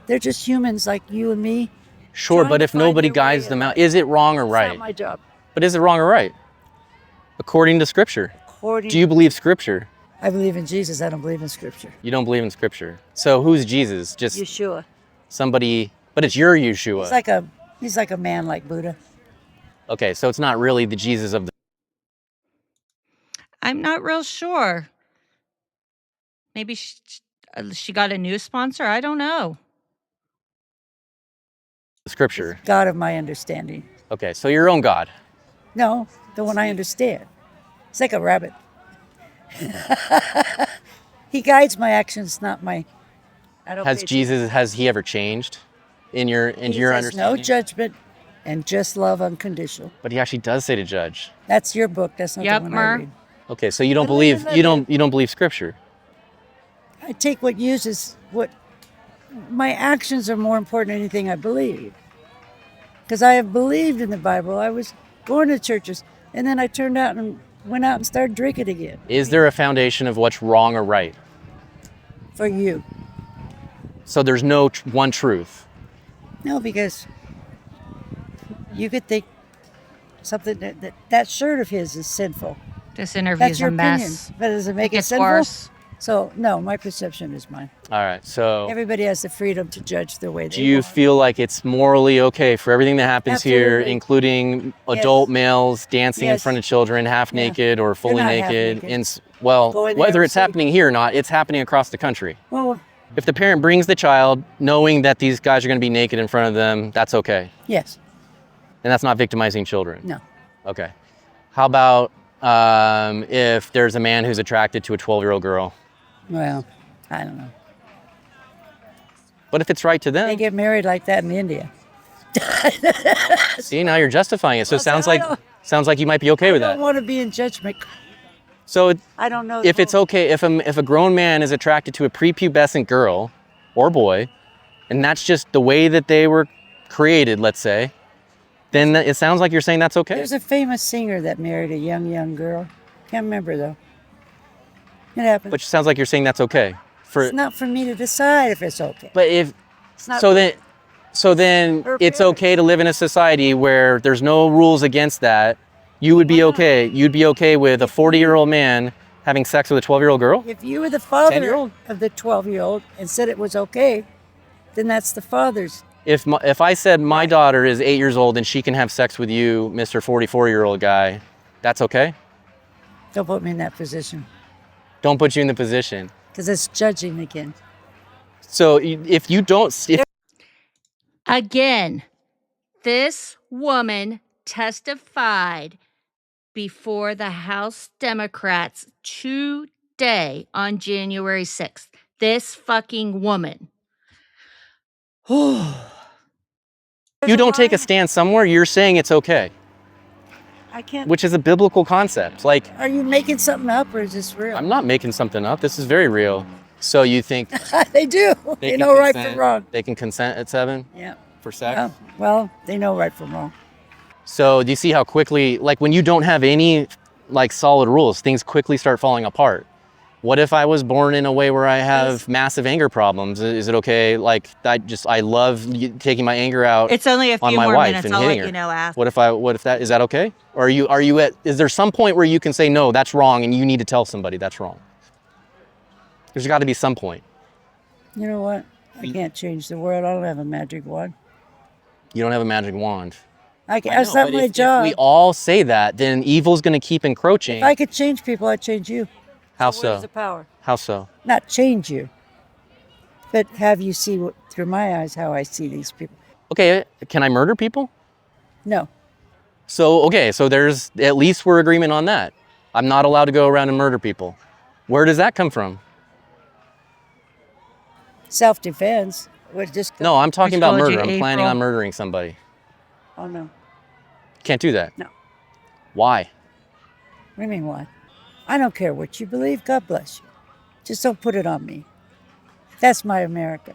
They're just humans like you and me. sure, trying but to if find nobody their way guides in them life. out, is it wrong or It's right? not my job. But is it wrong or right? According to Scripture. According- Do you believe Scripture? I believe in Jesus. I don't believe in Scripture. You don't believe in Scripture. So who's Jesus? Just Yeshua. somebody, but it's your Yeshua. He's like a man like Buddha. Okay, so it's not really the Jesus of the I'm not real sure. Maybe she got a new sponsor. I don't know. Scripture. God of my understanding. Okay, so your own God. No, the one I understand. It's like a rabbit. He guides my actions, not my. I don't Has pay Jesus, has he ever changed in your attention. He your says understanding? no judgment and just love unconditional. But he actually does say to judge. That's your book. That's not Yep, the one Mer. I read. Okay, so you don't I live believe and you let don't believe Scripture. I take what uses what. My actions are more important than anything I believe. Because I have believed in the Bible. I was going to churches, and then I turned out and went out and started drinking again. Is there a foundation of what's wrong or right? For you. So there's no one truth. No, because you could think something that shirt of his is sinful. This interview That's is your a opinion. mess. But does it make it gets sinful? worse. So no, my perception is mine. All right, so Everybody has the freedom to judge the way they do you want. feel like it's morally okay for everything that happens here, Absolutely. including Yes. adult males dancing in Yes. front of children half Yeah. naked or fully not half naked? naked. Well, Go in there whether and it's see. happening here or not, it's happening across the country. Well, If the parent brings the child knowing that these guys are going to be naked in front of them, that's okay. yes. And that's not victimizing children. No. Okay. How about if there's a man who's attracted to a 12-year-old girl? Well, I don't know. But if it's right to They them, get married like that in India. see, now you're justifying it. So it sounds I like you might be okay with I that. don't want to be in judgment. So I don't know. if it's okay, if a grown man is attracted to a prepubescent girl or boy, and that's just the way that they were created, let's say, then it sounds like you're saying that's okay. There's a famous singer that married a young girl. Can't remember though. It happened. But it sounds like you're saying that's okay. It's not for me to decide if it's okay. But if It's not so then Her it's parents. okay to live in a society where there's no rules against that. You would be okay. You'd be okay with a 40-year-old man having sex with a 12-year-old girl? If you were the father 10-year-old? of the 12-year-old and said it was okay, then that's the father's. If I said my daughter is 8 years old and she can have sex with you, Mr. 44-year-old guy, that's okay? Don't put me in that position Don't put you in the position. because it's judging again. So if you don't, Again, this woman testified before the House Democrats today on January 6th. This fucking woman. you don't take a stand somewhere, you're saying it's okay, I can't. which is a biblical concept. Like, Are you making something up or is this real? I'm not making something up. This is very real. So you think They do. They know right consent- from wrong. They can consent at 7 Yeah. for sex? Well, they know right from wrong. So do you see how quickly, like when you don't have any like solid rules, things quickly start falling apart? What if I was born in a way where I have massive anger problems? Is it okay? Like I love taking my anger out It's only a on few my more wife minutes. and I'll hitting let her. you know after. What if that, is that okay? Or are you at, is there some point where you can say, no, that's wrong and you need to tell somebody that's wrong? There's got to be some point. You know what? I can't change the world. I don't have a magic wand. You don't have a magic wand. That's not But my if job. we all say that, then evil's going to keep encroaching. If I could change people, I'd change you. How So where's so? the power? How so? Not change you, but have you see through my eyes how I see these people. Okay, can I murder people? No. So, okay, so there's, at least we're agreement on that. I'm not allowed to go around and murder people. Where does that come from? Self-defense would just. No, I'm talking about murder. I'm planning April? on murdering somebody. Oh no. Can't do that. No. Why? What do you mean why? I don't care what you believe. God bless you. Just don't put it on me. That's my America.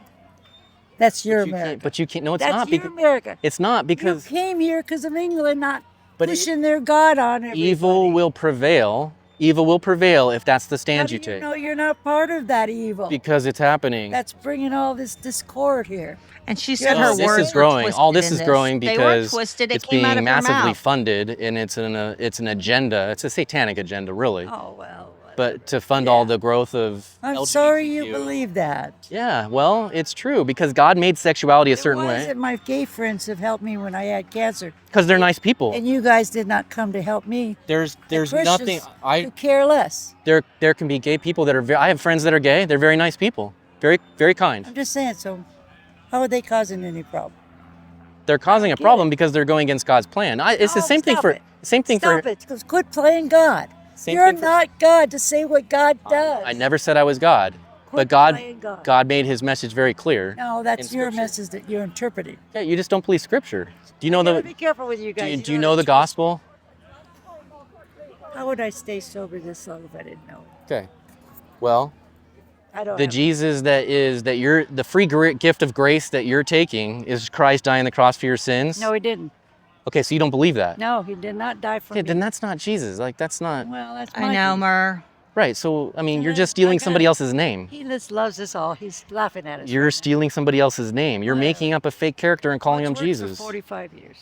That's your America. But you can't. No, it's That's not. your America. It's not because You came here because of England not But pushing their God on everybody. evil will prevail. Evil will prevail if that's the How stand do you take. No, you're not part of that evil. Because it's happening. That's bringing all this discord here. And she You said her understand? words This is growing. were All twisted this in is growing They were because twisted. It it's came out being of her massively mouth. funded, and it's an agenda. It's a satanic agenda, really. Oh well. But to fund all the growth of I'm sorry you believe that. Yeah, well, it's true because God made sexuality a certain Why is way. it my gay friends have helped me when I had cancer? Because they're nice people. And you guys did not come to help me. There's Christians nothing. could care less. There can be gay people that are. I have friends that are gay. They're very nice people. Very very kind. I'm just saying. So, how are they causing any problem? They're causing a problem because they're going against God's plan. It's the same thing for Stop it. Because quit playing God. Same You're thing for- not God to say what God does. I never said I was God, but playing God. God made His message very clear. No, that's your message that you're interpreting. Yeah, you just don't believe Scripture. Do you know Gotta the? be careful with you guys. Do you know the gospel? How would I stay sober this long if I didn't know it? Okay. Well, I don't. the Jesus that you're the free gift of grace that you're taking is Christ dying on the cross for your sins. No, he didn't. Okay, so you don't believe that. No, he did not die for Okay, me. then that's not Jesus. Like that's not Well, that's I my know, view. Mer. right. So I mean, you're just stealing somebody else's name. He just loves us all. He's laughing at us. You're stealing somebody else's name. You're making up a fake character and calling him It's worked Jesus. For 45 years.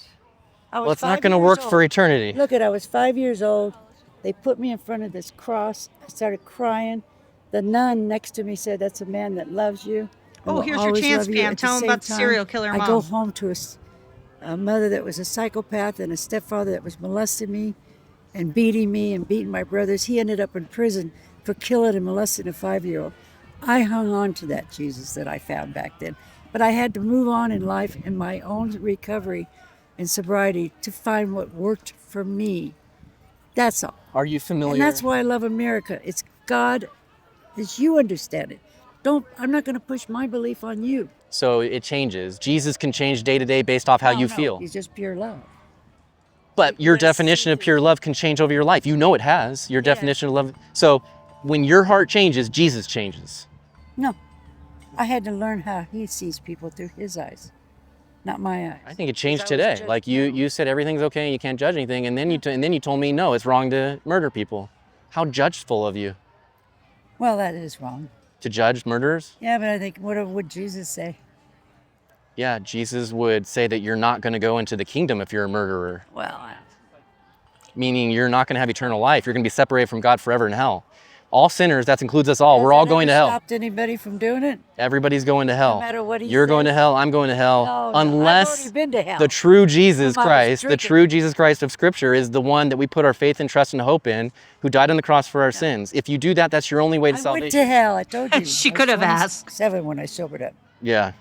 I was Well, it's not 5 going to years work old. for eternity. Look I was 5 years old. They put me in front of this cross. I started crying. The nun next to me said, "That's a man that loves you. and Oh, will here's your always chance, love you." Pam. At the Tell 'em same about the time, serial killer I mom. go home to a mother that was a psychopath and a stepfather that was molesting me and beating my brothers. He ended up in prison for killing and molesting a 5-year-old. I hung on to that Jesus that I found back then. But I had to move on in life in my own recovery and sobriety to find what worked for me. That's all. Are you familiar? And that's why I love America. It's God as you understand it. I'm not going to push my belief on you. So it changes. Jesus can change day to day based off how No, you no, feel. He's just pure love. But your definition of pure love can change over your life. You know it has. Your definition of love. So when your heart changes, Jesus changes. No. I had to learn how he sees people through his eyes, not my eyes. I think it changed today. Like you said everything's okay, you can't judge anything, and then you told me no, it's wrong to murder people. How judgeful of you Well, that is wrong. to judge murderers. Yeah, but I think, what would Jesus say? Yeah, Jesus would say that you're not going to go into the kingdom if you're a murderer. Well, Meaning you're not going to have eternal life. You're going to be separated from God forever in hell. All sinners, that includes us all. We're all going to hell. Stopped anybody from doing it? Everybody's going to hell. No matter what he You're going to says? hell. I'm going to hell. No, unless I've already been to hell. the true Jesus Somebody's Christ, the drinking. true Jesus Christ of Scripture is the one that we put our faith and trust and hope in, who died on the cross for our sins. If you do that, that's your only way to I salvation. went to hell. I told you. She I was could have asked. 27 when I sobered up. Yeah,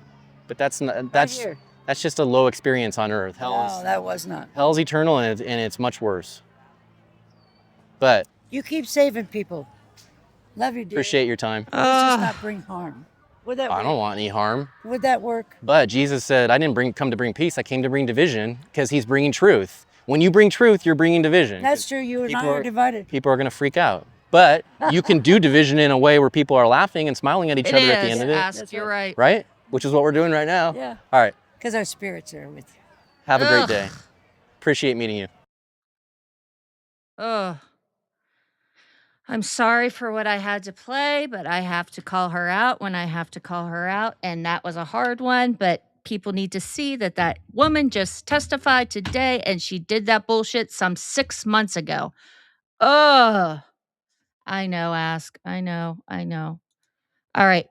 but that's not, here. that's just a low experience on earth. No, that was not. Hell's eternal and it's much worse. But You keep saving people. Love you, dear. appreciate your time. Let's just not bring harm. Would that I work? don't want any harm. Would that work? But Jesus said, I didn't come to bring peace. I came to bring division because he's bringing truth. When you bring truth, you're bringing division. That's true. You and I are divided. People are going to freak out. But you can do division in a way where people are laughing and smiling at each other at the end of it. Ask, you're right. Right? Which is what we're doing right now. Yeah. All right. Because our spirits are with you. Have a great Ugh. day. Appreciate meeting you. Ugh. I'm sorry for what I had to play, but I have to call her out when I have to call her out. And that was a hard one, but people need to see that that woman just testified today and she did that bullshit some 6 months ago. Ugh. I know, Ask. I know. All right.